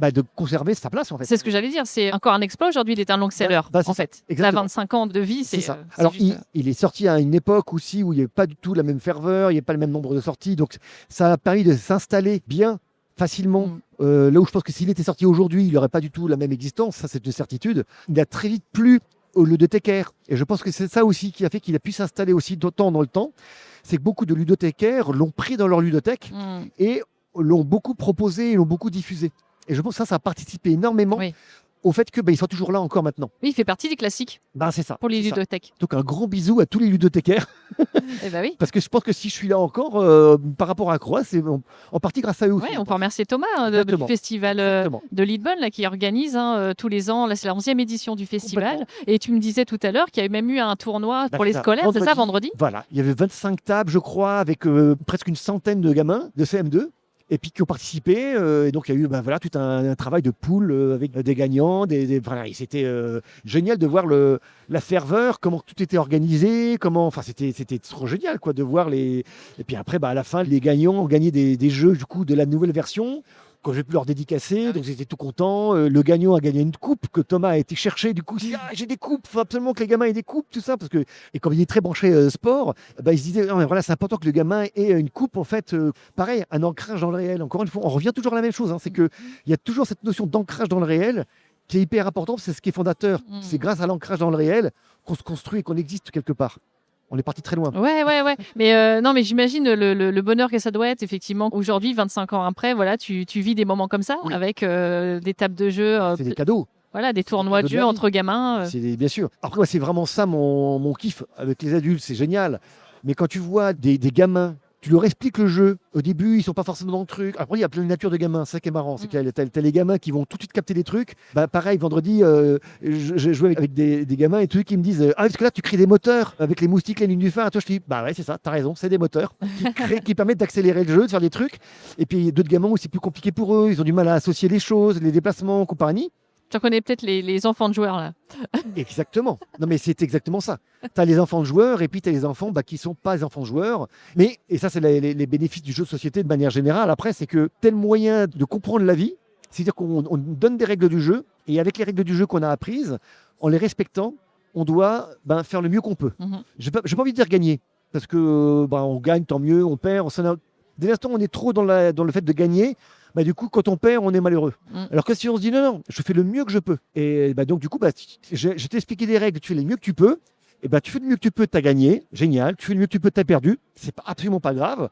De conserver sa place en fait. C'est ce que j'allais dire, c'est encore un exploit aujourd'hui, il est un long-seller en fait. Exactement. Il a 25 ans de vie, c'est ça. Alors il est sorti à une époque aussi où il n'y avait pas du tout la même ferveur, il n'y avait pas le même nombre de sorties, donc ça a permis de s'installer bien, facilement. Là où je pense que s'il était sorti aujourd'hui, il n'aurait pas du tout la même existence, ça c'est une certitude. Il a très vite plu au ludothécaire, et je pense que c'est ça aussi qui a fait qu'il a pu s'installer aussi d'autant dans le temps, c'est que beaucoup de ludothécaires l'ont pris dans leur ludothèque et l'ont beaucoup proposé et l'ont beaucoup diffusé. Et je pense que ça a participé énormément au fait qu'il soit toujours là encore maintenant. Oui, il fait partie des classiques. C'est ça. Pour les ludothèques. Donc un gros bisou à tous les ludothécaires. Oui. Parce que je pense que si je suis là encore, par rapport à Croix, c'est en partie grâce à eux aussi. Oui, on peut remercier Thomas du festival de Lidbonne qui organise tous les ans. Là, c'est la 11e édition du festival. Et tu me disais tout à l'heure qu'il y avait même eu un tournoi pour les scolaires, c'est ça, vendredi ? Voilà, il y avait 25 tables, je crois, avec presque une centaine de gamins de CM2. Et puis qui ont participé, et donc il y a eu tout un travail de poule avec des gagnants, c'était génial de voir la ferveur, comment tout était organisé, c'était trop génial quoi, de voir et puis après à la fin les gagnants ont gagné des jeux du coup de la nouvelle version. Quand j'ai pu leur dédicacer, donc j'étais tout content. Le gagnant a gagné une coupe que Thomas a été chercher. Du coup, il dit j'ai des coupes, il faut absolument que les gamins aient des coupes, tout ça. Et comme il est très branché sport, il se disait c'est important que le gamin ait une coupe, en fait, pareil, un ancrage dans le réel. Encore une fois, on revient toujours à la même chose. C'est qu'il y a toujours cette notion d'ancrage dans le réel qui est hyper importante, c'est ce qui est fondateur. C'est grâce à l'ancrage dans le réel qu'on se construit et qu'on existe quelque part. On est parti très loin. Ouais. Mais non, mais j'imagine le bonheur que ça doit être, effectivement. Aujourd'hui, 25 ans après, tu vis des moments comme ça, avec des tables de jeu. C'est des cadeaux. Voilà, des tournois de jeu entre gamins. Bien sûr. Après, c'est vraiment ça mon kiff avec les adultes, c'est génial. Mais quand tu vois des gamins, tu leur expliques le jeu. Au début, ils sont pas forcément dans le truc. Après, il y a plein de nature de gamins. C'est ça qui est marrant. C'est que t'as les gamins qui vont tout de suite capter des trucs. Pareil, vendredi, j'ai joué avec des gamins et tout qui me disent parce que là, tu crées des moteurs avec les moustiques, les nénuphars. Et toi, je te dis ouais, c'est ça, t'as raison, c'est des moteurs qui permettent d'accélérer le jeu, de faire des trucs. Et puis, il y a d'autres gamins où c'est plus compliqué pour eux. Ils ont du mal à associer les choses, les déplacements, compagnie. Tu connais peut-être les enfants de joueurs là. Exactement. Non mais c'est exactement ça. Tu as les enfants de joueurs et puis tu as les enfants qui ne sont pas les enfants de joueurs. Et ça c'est les bénéfices du jeu de société de manière générale. Après c'est que tel moyen de comprendre la vie, c'est-à-dire qu'on donne des règles du jeu et avec les règles du jeu qu'on a apprises, en les respectant, on doit faire le mieux qu'on peut. J'ai pas envie de dire gagner parce que on gagne tant mieux, on perd. Dès l'instant on est trop dans le fait de gagner. Du coup, quand on perd, on est malheureux. Alors que si on se dit non, je fais le mieux que je peux. Et donc, du coup, je t'ai expliqué des règles, tu fais le mieux que tu peux. Et tu fais le mieux que tu peux, tu as gagné, génial. Tu fais le mieux que tu peux, tu as perdu. C'est absolument pas grave.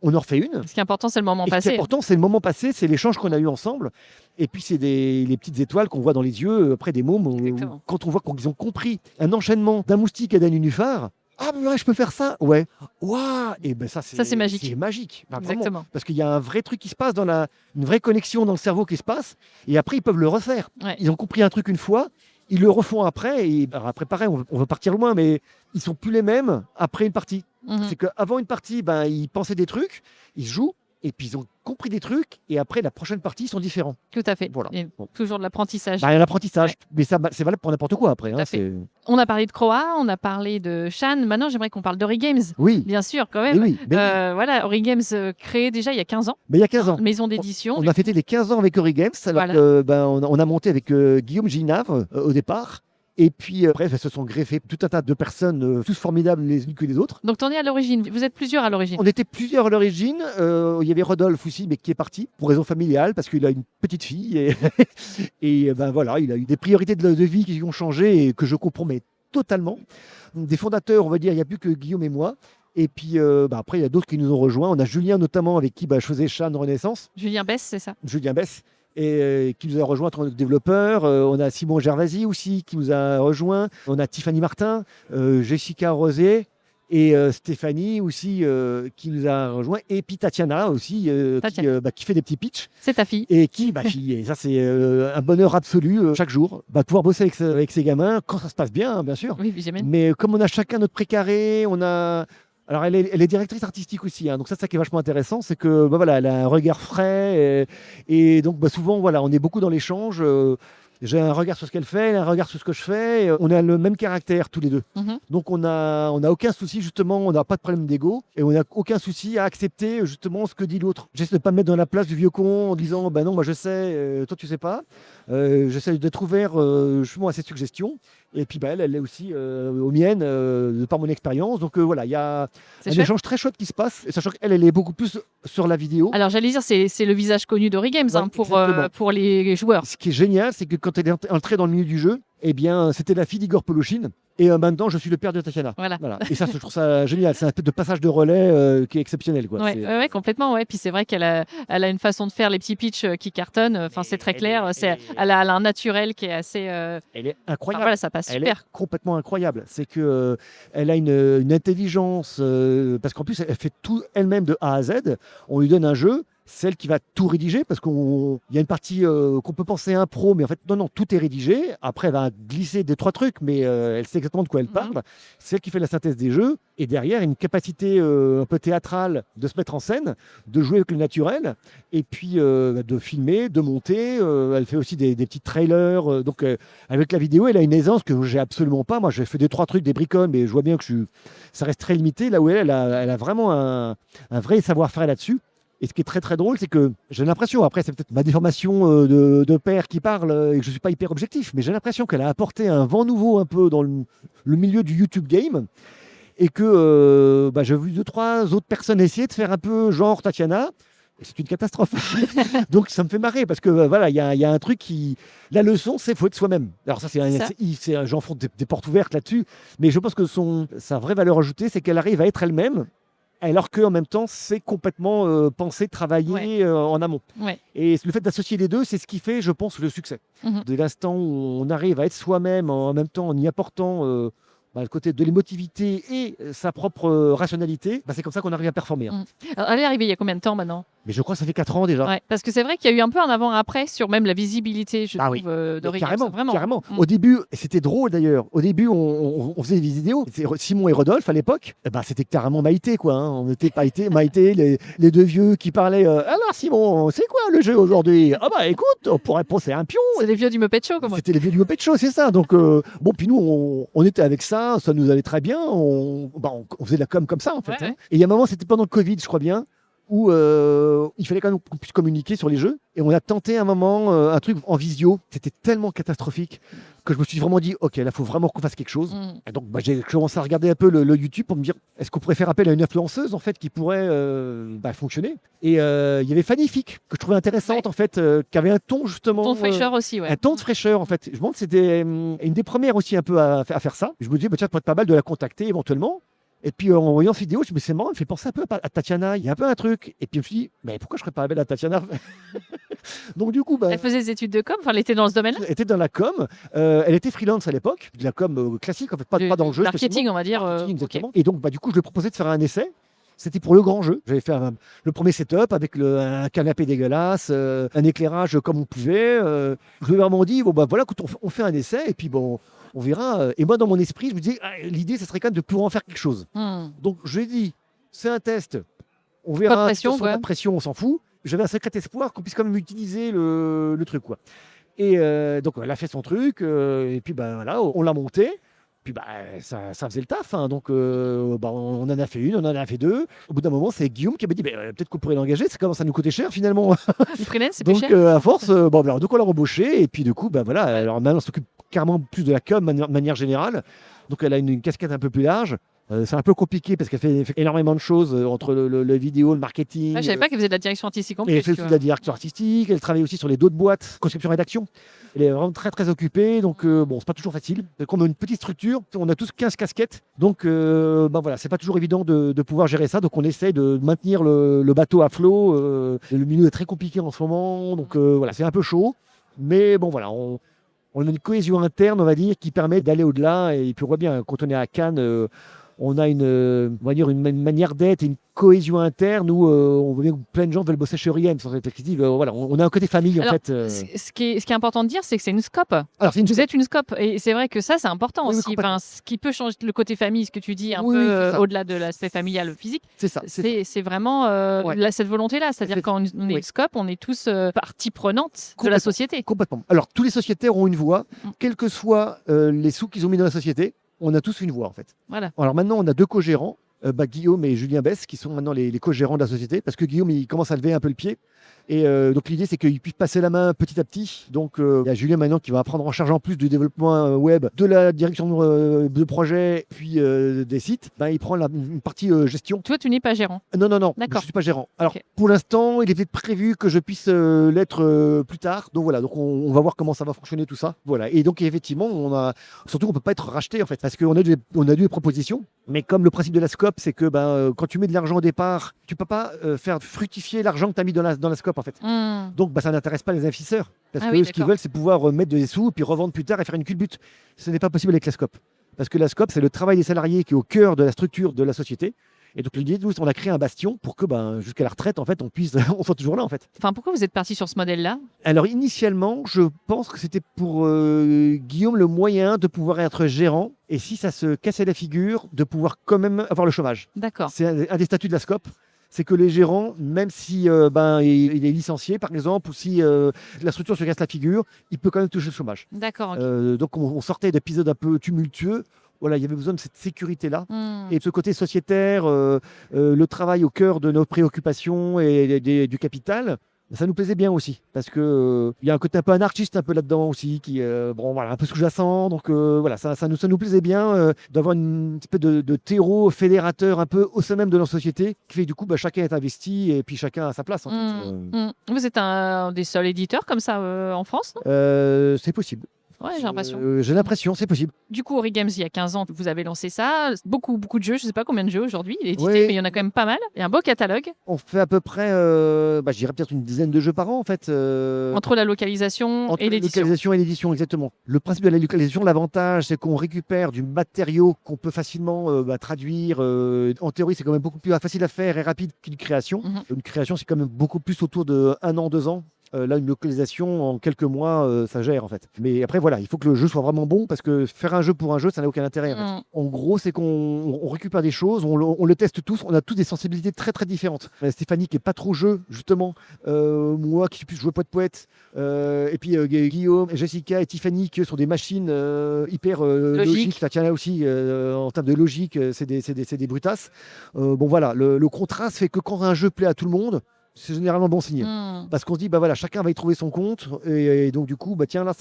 On en refait une. Ce qui est important, c'est le moment passé. Ce qui est important, c'est le moment passé, c'est l'échange qu'on a eu ensemble. Et puis, c'est les petites étoiles qu'on voit dans les yeux après des mômes. Quand on voit qu'ils ont compris un enchènement d'un moustique et d'un nénuphar. Ah, je peux faire ça. Ouais. Waouh. Et ça, c'est magique. C'est magique. Exactement. Vraiment. Parce qu'il y a un vrai truc qui se passe, une vraie connexion dans le cerveau qui se passe. Et après, ils peuvent le refaire. Ouais. Ils ont compris un truc une fois, ils le refont après. Et après, pareil, on va partir loin, mais ils sont plus les mêmes après une partie. C'est qu'avant une partie, ils pensaient des trucs, ils jouent. Et puis ils ont compris des trucs, et après la prochaine partie, ils sont différents. Tout à fait. Voilà. Toujours de l'apprentissage. Il y a l'apprentissage, mais ça, c'est valable pour n'importe quoi après. On a parlé de Croix, on a parlé de Shan. Maintenant, j'aimerais qu'on parle d'Ori Games. Oui. Bien sûr, quand même. Oui. Voilà, Ori Games créé déjà il y a 15 ans. Mais il y a 15 ans. Maison d'édition. On a fêté les 15 ans avec Ori Games. Alors on a monté avec Guillaume Ginave au départ. Et puis, bref, elles se sont greffées tout un tas de personnes, tous formidables les unes que les autres. Donc, tu en es à l'origine. Vous êtes plusieurs à l'origine. On était plusieurs à l'origine. Il y avait Rodolphe aussi, mais qui est parti pour raison familiale, parce qu'il a une petite fille. Et voilà, il a eu des priorités de vie qui ont changé et que je comprends totalement. Des fondateurs, on va dire, il n'y a plus que Guillaume et moi. Et puis après, il y a d'autres qui nous ont rejoints. On a Julien notamment, avec qui je faisais Chan Renaissance. Julien Bess, c'est ça? Julien Bess. Et qui nous a rejoint en tant que développeur. On a Simon Gervasi aussi qui nous a rejoint. On a Tiffany Martin, Jessica Rosé et Stéphanie aussi qui nous a rejoint. Et puis Tatiana aussi qui fait des petits pitchs. C'est ta fille. Et qui, et ça c'est un bonheur absolu chaque jour. Pouvoir bosser avec ces gamins quand ça se passe bien, bien sûr. Oui, j'imagine. Mais comme on a chacun notre précaré, on a... Alors, elle est directrice artistique aussi, donc ça qui est vachement intéressant, c'est que elle a un regard frais et donc souvent, on est beaucoup dans l'échange. J'ai un regard sur ce qu'elle fait, elle a un regard sur ce que je fais. On a le même caractère tous les deux. Donc, on a aucun souci, justement, on n'a pas de problème d'ego et on n'a aucun souci à accepter justement ce que dit l'autre. J'essaie de ne pas me mettre dans la place du vieux con en disant non, moi je sais, toi tu sais pas. J'essaie d'être ouvert justement à ses suggestions. Et puis elle est aussi aux miennes, de par mon expérience. Donc il y a un échange très chouette qui se passe. Et sachant qu'elle est beaucoup plus sur la vidéo. Alors j'allais dire, c'est le visage connu d'Ori Games pour les joueurs. Ce qui est génial, c'est que quand elle est entrée dans le milieu du jeu, c'était la fille d'Igor Polochine. Et maintenant, je suis le père de Tatiana. Voilà. Et ça, je trouve ça génial. C'est un peu de passage de relais qui est exceptionnel. Ouais, complètement. Ouais. Puis c'est vrai qu'elle a une façon de faire les petits pitchs qui cartonnent. Enfin, c'est très clair. Elle a un naturel qui est assez. Elle est incroyable. Voilà, ça passe super. Elle est complètement incroyable. C'est que elle a une intelligence parce qu'en plus, elle fait tout elle-même de A à Z. On lui donne un jeu. Celle qui va tout rédiger, parce qu'il y a une partie qu'on peut penser impro, mais en fait, non, tout est rédigé. Après, elle va glisser 2-3 trucs, mais elle sait exactement de quoi elle parle. C'est elle qui fait la synthèse des jeux. Et derrière, une capacité un peu théâtrale de se mettre en scène, de jouer avec le naturel, et puis de filmer, de monter. Elle fait aussi des petits trailers. Donc, avec la vidéo, elle a une aisance que j'ai absolument pas. Moi, j'ai fait 2-3 trucs, des bricoles, mais je vois bien que ça reste très limité. Là où elle a vraiment un vrai savoir-faire là-dessus. Et ce qui est très très drôle, c'est que j'ai l'impression, après c'est peut-être ma déformation de père qui parle et que je ne suis pas hyper objectif, mais j'ai l'impression qu'elle a apporté un vent nouveau un peu dans le milieu du YouTube game et que j'ai vu 2-3 autres personnes essayer de faire un peu genre Tatiana. Et c'est une catastrophe. Donc ça me fait marrer parce que il y a un truc qui... La leçon, c'est qu'il faut être soi-même. Alors ça, j'enfonce des portes ouvertes là-dessus, mais je pense que sa vraie valeur ajoutée, c'est qu'elle arrive à être elle-même. Alors qu'en même temps, c'est complètement pensé, travaillé en amont. Ouais. Et le fait d'associer les deux, c'est ce qui fait, je pense, le succès. De l'instant où on arrive à être soi-même, en même temps en y apportant le côté de l'émotivité et sa propre rationalité, c'est comme ça qu'on arrive à performer. Alors, elle est arrivée il y a combien de temps maintenant? Mais je crois que ça fait 4 ans déjà. Ouais, parce que c'est vrai qu'il y a eu un peu un avant-après sur même la visibilité, je trouve, d'Ori Games. Carrément. Au début, c'était drôle d'ailleurs. Au début, on faisait des vidéos. Simon et Rodolphe à l'époque, c'était carrément Maïté, quoi. On était Maïté, les deux vieux qui parlaient. Alors Simon, c'est quoi le jeu aujourd'hui? Écoute, on pourrait penser un pion. C'est les vieux du Muppet Show, C'était les vieux du Muppet Show, c'est ça. Donc puis nous, on était avec ça nous allait très bien. On faisait de la com comme ça en fait. Ouais. Et il y a un moment, c'était pendant le Covid, je crois bien, où il fallait quand même qu'on puisse communiquer sur les jeux. Et on a tenté un moment un truc en visio. C'était tellement catastrophique que je me suis vraiment dit, ok, là, il faut vraiment qu'on fasse quelque chose. Et donc, j'ai commencé à regarder un peu le YouTube pour me dire, est-ce qu'on pourrait faire appel à une influenceuse en fait qui pourrait fonctionner. Et il y avait Fanny Fick, que je trouvais intéressante en fait, qui avait un ton justement. Un ton de fraîcheur aussi, ouais. Un ton de fraîcheur en fait. Je me demande, c'était une des premières aussi un peu à faire ça. Je me dis, tiens, ça pourrait être pas mal de la contacter éventuellement. Et puis en voyant cette vidéo, je me suis dit, c'est marrant, elle fait penser un peu à Tatiana, il y a un peu un truc. Et puis je me suis dit, mais pourquoi je ne serais pas appelé à Tatiana? Donc du coup, elle faisait des études de com, elle était dans ce domaine-là. Elle était dans la com, elle était freelance à l'époque, de la com classique, en fait, pas dans le jeu. Marketing, on va dire. Exactement. Okay. Et donc du coup, je lui ai proposé de faire un essai. C'était pour le grand jeu. J'avais fait le premier setup avec un canapé dégueulasse, un éclairage comme on pouvait. Je lui ai vraiment dit, voilà, écoute, on fait un essai et puis on verra. Et moi, dans mon esprit, je me disais, l'idée, ce serait quand même de pouvoir en faire quelque chose. Donc, je lui ai dit, c'est un test. On verra. Pas de pression, pas de pression, on s'en fout. J'avais un secret espoir qu'on puisse quand même utiliser le truc, quoi. Et donc, elle a fait son truc. Et puis, voilà, on l'a monté. Puis ça faisait le taf, hein. Donc on en a fait une, on en a fait deux. Au bout d'un moment, c'est Guillaume qui m'a dit peut-être qu'on pourrait l'engager, ça commence à nous coûter cher finalement. Le freelance, c'est plus cher. Donc à force, donc on l'a embauché et puis du coup, voilà, alors maintenant on s'occupe carrément plus de la com de manière générale. Donc elle a une casquette un peu plus large. C'est un peu compliqué parce qu'elle fait énormément de choses entre le vidéo, le marketing. Je ne savais pas qu'elle faisait de la direction artistique en plus. Elle fait aussi de la direction artistique. Elle travaille aussi sur les d'autres boîtes, conception-rédaction. Elle est vraiment très très occupée. Donc bon, c'est pas toujours facile. Comme on a une petite structure, on a tous 15 casquettes. Donc voilà, c'est pas toujours évident de pouvoir gérer ça. Donc on essaye de maintenir le bateau à flot. Le milieu est très compliqué en ce moment. Donc voilà, c'est un peu chaud. Mais bon voilà, on a une cohésion interne, on va dire, qui permet d'aller au-delà. Et puis on voit bien, quand on est à Cannes, on a on va dire une manière d'être et une cohésion interne où on voit bien que plein de gens veulent bosser chez Origem. Voilà, on a un côté famille. Alors, en fait. Ce qui est important de dire, c'est que c'est une scope. Alors, vous êtes une scope. Et c'est vrai que ça, c'est important oui, aussi. Ce qui peut changer le côté famille, ce que tu dis, au-delà de l'aspect familial physique. C'est ça. C'est vraiment cette volonté-là. C'est-à-dire quand on est une scope, on est tous partie prenante de la société. Complètement. Alors, tous les sociétaires ont une voix, quels que soient les sous qu'ils ont mis dans la société. On a tous une voix en fait. Voilà. Alors maintenant, on a 2 co-gérants, Guillaume et Julien Bess, qui sont maintenant les co-gérants de la société, parce que Guillaume, il commence à lever un peu le pied. Et donc l'idée, c'est qu'il puisse passer la main petit à petit. Donc il y a Julien maintenant qui va prendre en charge en plus du développement web, de la direction de projet, puis des sites. Il prend une partie gestion. Toi, tu n'es pas gérant? Non, je ne suis pas gérant. Alors pour l'instant, il était prévu que je puisse l'être plus tard. Donc voilà, donc on va voir comment ça va fonctionner tout ça. Voilà. Et donc effectivement, surtout on peut pas être racheté en fait, parce qu'on a eu des propositions. Mais comme le principe de la scope, c'est que quand tu mets de l'argent au départ, tu peux pas faire fructifier l'argent que tu as mis dans la scope en fait. Donc ça n'intéresse pas les investisseurs. Parce que ce qu'ils veulent, c'est pouvoir mettre des sous, puis revendre plus tard et faire une culbute. Ce n'est pas possible avec la scope. Parce que la scope, c'est le travail des salariés qui est au cœur de la structure de la société. Et donc l'idée, nous, on a créé un bastion pour que jusqu'à la retraite, en fait, on soit toujours là en fait. Enfin, pourquoi vous êtes parti sur ce modèle-là? Alors initialement, je pense que c'était pour Guillaume le moyen de pouvoir être gérant. Et si ça se cassait la figure, de pouvoir quand même avoir le chômage. D'accord. C'est un des statuts de la scope. C'est que les gérants, même si il est licencié par exemple, ou si la structure se casse la figure, il peut quand même toucher le chômage. D'accord. Okay. Donc on sortait d'épisodes un peu tumultueux. Voilà, il y avait besoin de cette sécurité-là. Et de ce côté sociétaire, le travail au cœur de nos préoccupations et du capital, ça nous plaisait bien aussi. Parce qu'il y a un côté un peu anarchiste un peu là-dedans aussi, qui un peu sous-jacent. Donc voilà, ça nous plaisait bien d'avoir une espèce de terreau fédérateur un peu au sein même de notre société, qui fait que du coup, chacun est investi et puis chacun a sa place. En fait. Vous êtes un des seuls éditeurs comme ça en France, non? C'est possible. Ouais, j'ai l'impression. J'ai l'impression, c'est possible. Du coup, Origames, il y a 15 ans, vous avez lancé ça. Beaucoup de jeux. Je ne sais pas combien de jeux aujourd'hui il est édité, mais il y en a quand même pas mal. Il y a un beau catalogue. On fait à peu près, je dirais peut-être une dizaine de jeux par an, en fait. Entre la localisation et l'édition. Localisation et l'édition, exactement. Le principe de la localisation, l'avantage, c'est qu'on récupère du matériau qu'on peut facilement traduire. En théorie, c'est quand même beaucoup plus facile à faire et rapide qu'une création. Une création, c'est quand même beaucoup plus autour de 1 an, 2 ans. Là, une localisation, en quelques mois, ça gère en fait. Mais après, voilà, il faut que le jeu soit vraiment bon parce que faire un jeu pour un jeu, ça n'a aucun intérêt. En fait. En gros, c'est qu'on récupère des choses, on le teste tous, on a tous des sensibilités très très différentes. Stéphanie qui est pas trop jeu, justement, moi qui suis plus joueur poète, et puis Guillaume, Jessica et Tiffany qui eux, sont des machines hyper logiques. Tiens, là aussi, en termes de logique, c'est des brutasses. Bon voilà, le contraste fait que quand un jeu plaît à tout le monde, c'est généralement bon signe. Parce qu'on se dit, chacun va y trouver son compte. Et donc, du coup, tiens, là,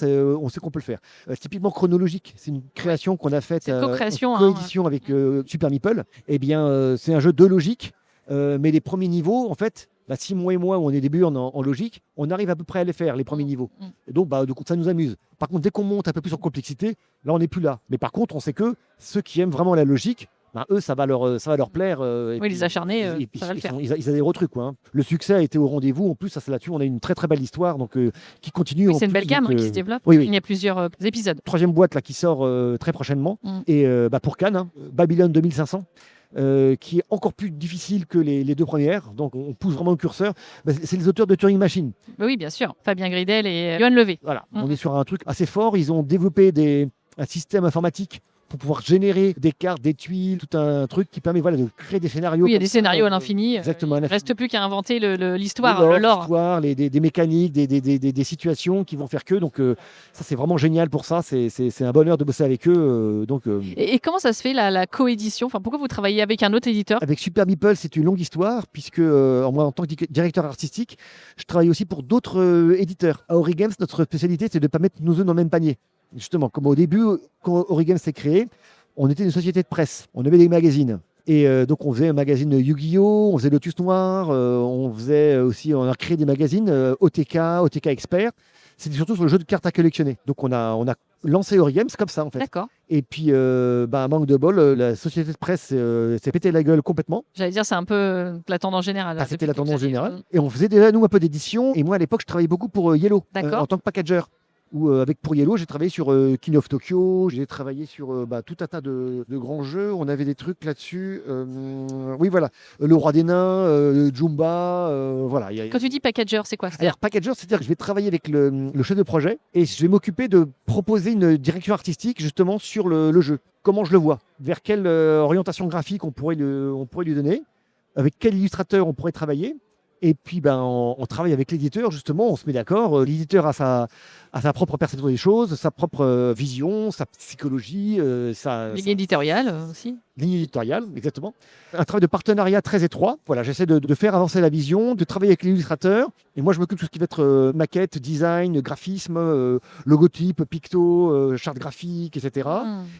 on sait qu'on peut le faire. Typiquement chronologique, c'est une création qu'on a faite en coédition avec Super Meeple. Eh bien, c'est un jeu de logique. Mais les premiers niveaux, en fait, Simon et moi, où on est début en logique, on arrive à peu près à les faire, les premiers niveaux. Et donc, du coup, ça nous amuse. Par contre, dès qu'on monte un peu plus en complexité, là, on n'est plus là. Mais par contre, on sait que ceux qui aiment vraiment la logique, eux, ça va leur plaire. Les acharnés, ça va le faire. Ils adhèrent au truc. Quoi. Le succès a été au rendez-vous. En plus, ça, là-dessus, on a une très très belle histoire qui continue. Oui, c'est une belle gamme qui se développe. Oui. Il y a plusieurs épisodes. 3e boîte là, qui sort très prochainement. Et pour Cannes, Babylone 2500. Qui est encore plus difficile que les 2 premières. Donc, on pousse vraiment le curseur. C'est les auteurs de Turing Machine. Oui, bien sûr. Fabien Gridel et Johan Levé. Voilà, on est sur un truc assez fort. Ils ont développé un système informatique pour pouvoir générer des cartes, des tuiles, tout un truc qui permet de créer des scénarios. Oui, il y a des scénarios à l'infini. Exactement. Il ne reste plus qu'à inventer l'histoire, le lore. Des mécaniques, des situations qui vont faire que. Donc, ça, c'est vraiment génial pour ça. C'est un bonheur de bosser avec eux. Et comment ça se fait, la coédition? Pourquoi vous travaillez avec un autre éditeur? Avec Super Meeple, c'est une longue histoire, puisque moi, en tant que directeur artistique, je travaille aussi pour d'autres éditeurs. À Origames, notre spécialité, c'est de ne pas mettre nos œufs dans le même panier. justement, comme au début, quand Origames s'est créé, on était une société de presse. On avait des magazines. Et donc, on faisait un magazine Yu-Gi-Oh!, on faisait Lotus Noir, on a créé des magazines OTK Expert. C'était surtout sur le jeu de cartes à collectionner. Donc, on a lancé Origames comme ça, en fait. D'accord. Et puis, manque de bol, la société de presse s'est pété la gueule complètement. J'allais dire, c'est un peu la tendance générale. C'était la tendance générale. Et on faisait déjà, nous, un peu d'édition. Et moi, à l'époque, je travaillais beaucoup pour Yellow, en tant que packager. Pour Yellow, j'ai travaillé sur King of Tokyo, j'ai travaillé sur tout un tas de grands jeux. On avait des trucs là-dessus. Oui, voilà. Le Roi des Nains, Jumba, voilà. Quand tu dis packager, c'est quoi? Alors, packager, c'est-à-dire que je vais travailler avec le chef de projet et je vais m'occuper de proposer une direction artistique justement sur le jeu. Comment je le vois? Vers quelle orientation graphique on pourrait lui donner? Avec quel illustrateur on pourrait travailler? Et puis, on travaille avec l'éditeur, justement, on se met d'accord. L'éditeur a sa propre perception des choses, sa propre vision, sa psychologie. Ligne éditoriale aussi. Ligne éditoriale, exactement. Un travail de partenariat très étroit. Voilà, j'essaie de faire avancer la vision, de travailler avec l'illustrateur. Et moi, je m'occupe de tout ce qui va être maquette, design, graphisme, logotype, picto, charte graphique, etc.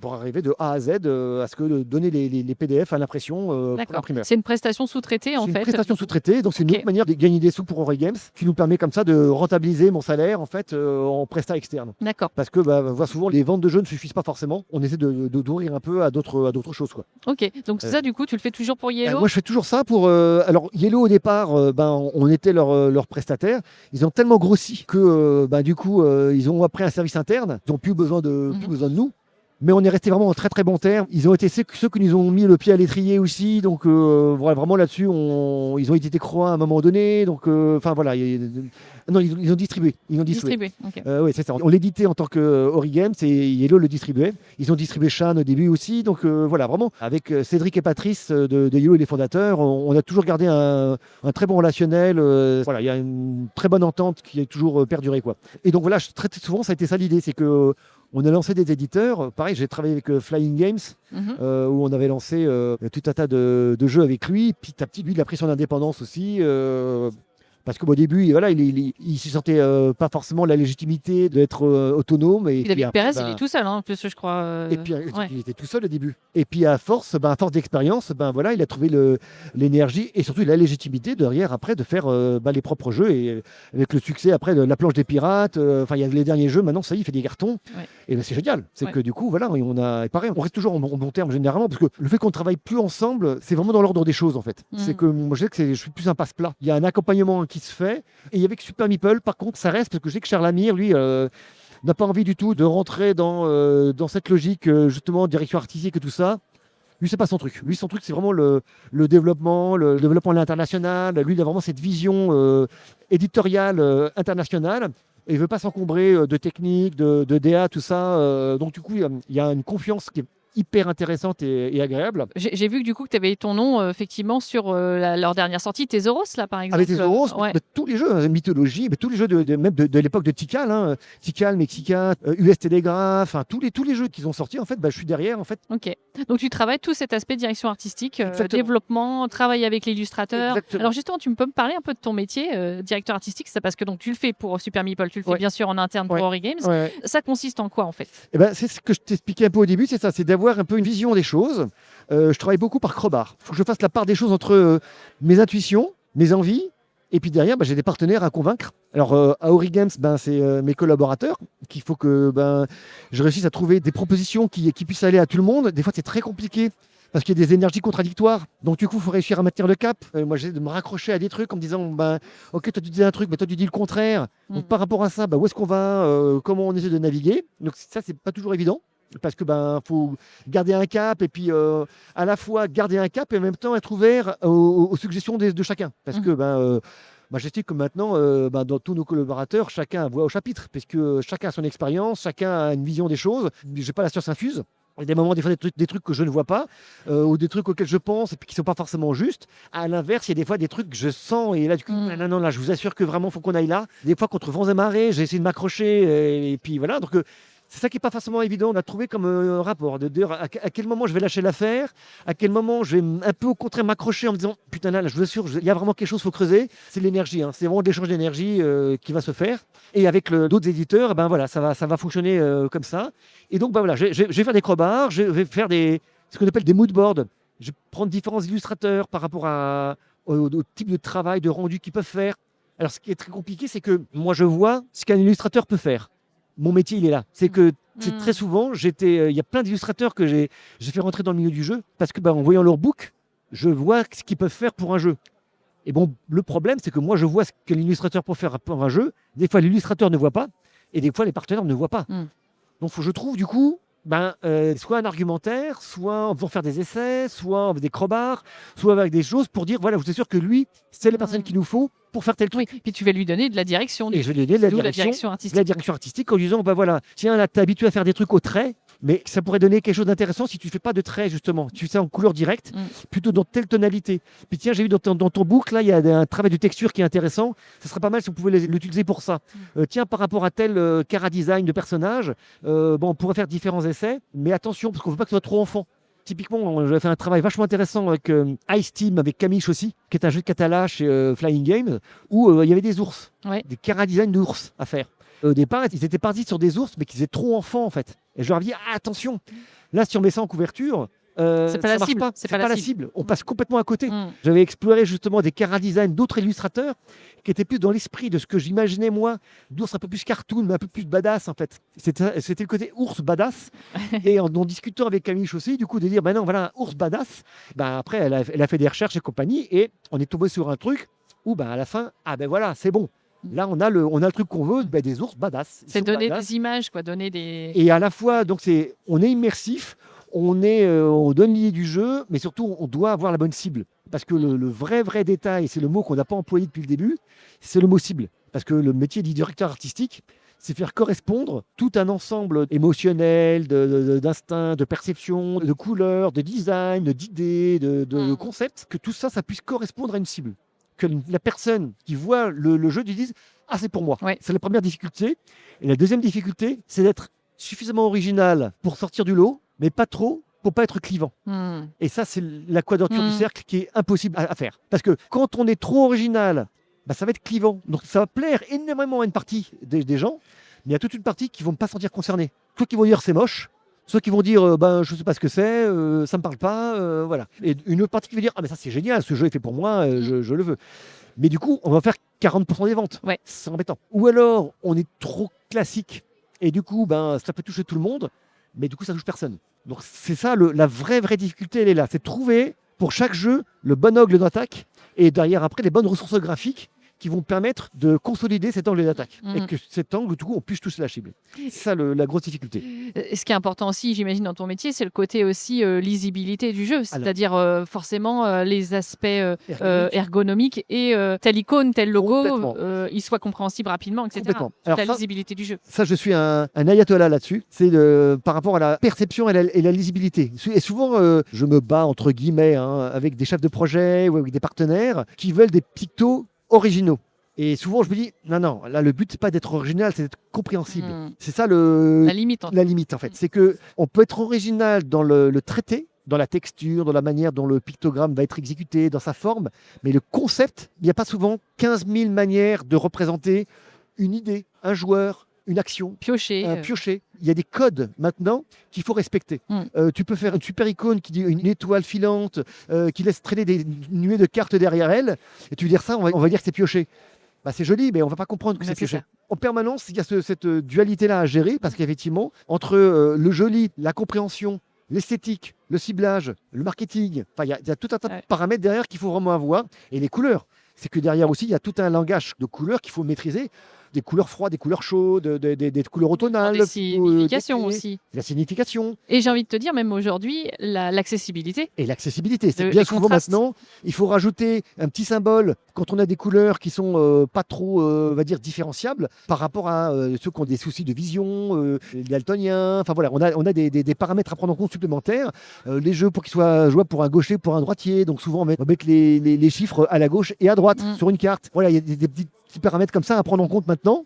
Pour arriver de A à Z à ce que donner les PDF à l'impression pour l'imprimeur. C'est une prestation sous-traitée, en fait. C'est une prestation sous-traitée, donc c'est une autre manière de gagner des sous pour Origames qui nous permet comme ça de rentabiliser mon salaire en fait en prestat externe. D'accord. Parce que souvent les ventes de jeux ne suffisent pas forcément. On essaie d'ouvrir un peu à d'autres choses, quoi. Ok, donc ça du coup tu le fais toujours pour Yellow? Moi je fais toujours ça pour. Alors Yellow au départ, on était leur prestataire. Ils ont tellement grossi que du coup ils ont appris un service interne. Ils n'ont plus besoin de nous. Mais on est resté vraiment en très très bon terme. Ils ont été ceux qui nous ont mis le pied à l'étrier aussi. Donc vraiment là-dessus, ils ont été croix à un moment donné. Donc voilà. Non, ils ont distribué. Okay. Oui, c'est ça. On l'éditait en tant que Origames et Yellow le distribuait. Ils ont distribué Shan au début aussi. Donc voilà, vraiment. Avec Cédric et Patrice de Yellow, les fondateurs, on a toujours gardé un très bon relationnel. Voilà, il y a une très bonne entente qui est toujours perdurée, quoi. Et donc voilà, très souvent, ça a été ça l'idée. C'est que on a lancé des éditeurs. Pareil, j'ai travaillé avec Flying Games, où on avait lancé tout un tas de jeux avec lui. Petit à petit, lui, il a pris son indépendance aussi. Parce qu'au début, voilà, il ne se sentait pas forcément la légitimité d'être autonome. Et David Perez, il est tout seul, en plus, je crois. Et puis, il était tout seul au début. Et puis, à force d'expérience, voilà, il a trouvé l'énergie et surtout la légitimité derrière, après, de faire les propres jeux. Et avec le succès, après, de La Planche des Pirates, il y a les derniers jeux, maintenant, ça y est, il fait des cartons. Ouais. Et c'est génial. C'est que du coup, voilà, pareil, on reste toujours en bon terme généralement, parce que le fait qu'on ne travaille plus ensemble, c'est vraiment dans l'ordre des choses, en fait. C'est que moi, je sais que je suis plus un passe-plat. Il y a un accompagnement qui se fait. Et avec Super Meeple, par contre, ça reste, parce que je sais que Charles Amir, lui, n'a pas envie du tout de rentrer dans cette logique, justement, direction artistique et tout ça. Lui, c'est pas son truc. Lui, son truc, c'est vraiment le développement, à l'international. Lui, il a vraiment cette vision éditoriale internationale. Et il veut pas s'encombrer de techniques, de DA, tout ça. Donc, du coup, il y a une confiance qui est hyper intéressante et agréable. J'ai vu que du coup que tu avais ton nom effectivement sur leur dernière sortie, Tesoros là par exemple. Avec Tesoros, tous les jeux, mythologie, tous les jeux même de l'époque de Tikal, Tikal, Mexica, US Telegraph, tous les jeux qu'ils ont sortis, en fait, je suis derrière en fait. Ok. Donc tu travailles tout cet aspect direction artistique, développement, travail avec l'illustrateur. Alors justement, tu peux me parler un peu de ton métier, directeur artistique, ça parce que donc tu le fais pour Super Meeple, tu le fais bien sûr en interne pour Origames. Ça consiste en quoi en fait? C'est ce que je t'expliquais un peu au début, c'est ça, c'est d'avoir un peu une vision des choses. Je travaille beaucoup par crowbar. Il faut que je fasse la part des choses entre mes intuitions, mes envies, et puis derrière, j'ai des partenaires à convaincre. Alors, à Origames, c'est mes collaborateurs qu'il faut que je réussisse à trouver des propositions qui puissent aller à tout le monde. Des fois, c'est très compliqué parce qu'il y a des énergies contradictoires. Donc, du coup, il faut réussir à maintenir le cap. Moi, j'essaie de me raccrocher à des trucs en me disant, ok, toi, tu dis un truc, mais toi, tu dis le contraire. Donc, par rapport à ça, où est-ce qu'on va, comment on essaie de naviguer. Donc, ça, c'est pas toujours évident. Parce que faut garder un cap et puis à la fois garder un cap et en même temps être ouvert aux suggestions de chacun. Parce que j'estime que maintenant, dans tous nos collaborateurs, chacun voit au chapitre, parce que chacun a son expérience, chacun a une vision des choses. Je n'ai pas la science infuse. Il y a des moments, des fois, des trucs que je ne vois pas, ou des trucs auxquels je pense et puis qui ne sont pas forcément justes. À l'inverse, il y a des fois des trucs que je sens et là, du coup, non, là, je vous assure que vraiment, il faut qu'on aille là. Des fois, contre vents et marées, j'ai essayé de m'accrocher et puis voilà. Donc, c'est ça qui n'est pas forcément évident à trouver comme rapport. De dire à quel moment je vais lâcher l'affaire, à quel moment je vais un peu au contraire m'accrocher en me disant putain là, je vous assure, il y a vraiment quelque chose qu'il faut creuser. C'est l'énergie, hein. C'est vraiment l'échange d'énergie qui va se faire. Et avec d'autres éditeurs, ben voilà, ça va fonctionner comme ça. Et donc ben voilà, je vais faire des crobards, je vais faire ce qu'on appelle des mood boards. Je vais prendre différents illustrateurs par rapport au type de travail, de rendu qu'ils peuvent faire. Alors ce qui est très compliqué, c'est que moi je vois ce qu'un illustrateur peut faire. Mon métier, il est là. C'est que très souvent, il y a plein d'illustrateurs que j'ai fait rentrer dans le milieu du jeu parce que, en voyant leur book, je vois ce qu'ils peuvent faire pour un jeu. Et bon, le problème, c'est que moi, je vois ce que l'illustrateur peut faire pour un jeu. Des fois, l'illustrateur ne voit pas et des fois, les partenaires ne voient pas. Donc, je trouve, du coup, soit un argumentaire, soit en faisant faire des essais, soit avec des crobards, soit avec des choses pour dire, voilà, je suis sûr que lui, c'est la personne qu'il nous faut pour faire tel truc. Oui, puis tu vas lui donner de la direction. Et je vais lui donner de la direction artistique en lui disant, voilà, tiens, là, tu es habitué à faire des trucs au trait, mais ça pourrait donner quelque chose d'intéressant si tu ne fais pas de trait, justement. Tu fais ça en couleur directe, plutôt dans telle tonalité. Puis tiens, j'ai vu dans ton book, là, il y a un travail de texture qui est intéressant. Ce serait pas mal si on pouvait l'utiliser pour ça. Tiens, par rapport à tel chara-design de personnage, on pourrait faire différents essais, mais attention, parce qu'on ne veut pas que ce soit trop enfant. Typiquement, j'avais fait un travail vachement intéressant avec Ice Team, avec Camille aussi, qui est un jeu de catala chez Flying Games, où il y avait des ours, des chara-design d'ours à faire. Au départ, ils étaient partis sur des ours, mais qui étaient trop enfants en fait. Et je leur ai dit, attention, là, si on met ça en couverture, c'est pas la cible. C'est pas la cible. On passe complètement à côté. J'avais exploré justement des chara-design d'autres illustrateurs qui étaient plus dans l'esprit de ce que j'imaginais moi, d'ours un peu plus cartoon, mais un peu plus badass en fait. C'était le côté ours badass. Et en discutant avec Camille aussi, du coup, de dire, non, voilà, un ours badass. Après, elle a fait des recherches et compagnie, et on est tombé sur un truc où, à la fin, voilà, c'est bon. Là, on a le truc qu'on veut, des ours badass. C'est donner des images, quoi, donner des... Et à la fois, donc on est immersif, on donne l'idée du jeu, mais surtout, on doit avoir la bonne cible. Parce que le vrai détail, c'est le mot qu'on n'a pas employé depuis le début, c'est le mot cible. Parce que le métier du directeur artistique, c'est faire correspondre tout un ensemble émotionnel, d'instinct, de perception, de couleurs, de design, d'idées, de concepts, que tout ça, ça puisse correspondre à une cible. Que la personne qui voit le jeu lui dise « Ah, c'est pour moi ». C'est la première difficulté. Et la deuxième difficulté, c'est d'être suffisamment original pour sortir du lot, mais pas trop pour pas être clivant. Et ça, c'est la quadrature du cercle qui est impossible à faire. Parce que quand on est trop original, ça va être clivant. Donc ça va plaire énormément à une partie des gens, mais il y a toute une partie qui ne vont pas se sentir concernés. Soit qui vont dire « c'est moche », soit qui vont dire je ne sais pas ce que c'est, ça ne me parle pas, voilà. Et une autre partie qui va dire mais ça c'est génial, ce jeu est fait pour moi, je le veux. Mais du coup, on va faire 40% des ventes. C'est embêtant. Ou alors, on est trop classique et du coup, ça peut toucher tout le monde, mais du coup, ça touche personne. Donc c'est ça, la vraie difficulté, elle est là. C'est de trouver pour chaque jeu le bon angle d'attaque et derrière après les bonnes ressources graphiques qui vont permettre de consolider cet angle d'attaque et que cet angle, du coup, on puisse toucher la cible. C'est ça la grosse difficulté. Ce qui est important aussi, j'imagine, dans ton métier, c'est le côté aussi lisibilité du jeu, c'est-à-dire forcément les aspects ergonomiques et telle icône, tel logo, il soit compréhensible rapidement, etc. Alors, la lisibilité du jeu. Ça, je suis un ayatollah là-dessus. C'est par rapport à la perception et la lisibilité. Et souvent, je me bats, entre guillemets, avec des chefs de projet ou avec des partenaires qui veulent des pictos originaux. Et souvent, je me dis, non, là, le but, c'est pas d'être original, c'est d'être compréhensible. C'est ça la limite, en fait. C'est qu'on peut être original dans le traité, dans la texture, dans la manière dont le pictogramme va être exécuté, dans sa forme, mais le concept, il n'y a pas souvent 15 000 manières de représenter une idée, un joueur, une action, piocher. Il y a des codes maintenant qu'il faut respecter. Tu peux faire une super icône qui dit une étoile filante qui laisse traîner des nuées de cartes derrière elle, et tu veux dire ça, on va dire que c'est pioché. C'est joli, mais on ne va pas comprendre que c'est pioché. En permanence, il y a cette dualité-là à gérer, parce qu'effectivement, entre le joli, la compréhension, l'esthétique, le ciblage, le marketing, il y a tout un tas de paramètres derrière qu'il faut vraiment avoir, et les couleurs. C'est que derrière aussi, il y a tout un langage de couleurs qu'il faut maîtriser. Des couleurs froides, des couleurs chaudes, des couleurs automnales. Des significations aussi. La signification. Et j'ai envie de te dire, même aujourd'hui, l'accessibilité. Et l'accessibilité, c'est bien souvent maintenant, il faut rajouter un petit symbole quand on a des couleurs qui sont pas trop, on va dire, différenciables par rapport à ceux qui ont des soucis de vision, les daltoniens. Enfin voilà, on a des paramètres à prendre en compte supplémentaires. Les jeux pour qu'ils soient jouables pour un gaucher, pour un droitier. Donc souvent, on va mettre les chiffres à la gauche et à droite sur une carte. Voilà, il y a des petits paramètres comme ça à prendre en compte maintenant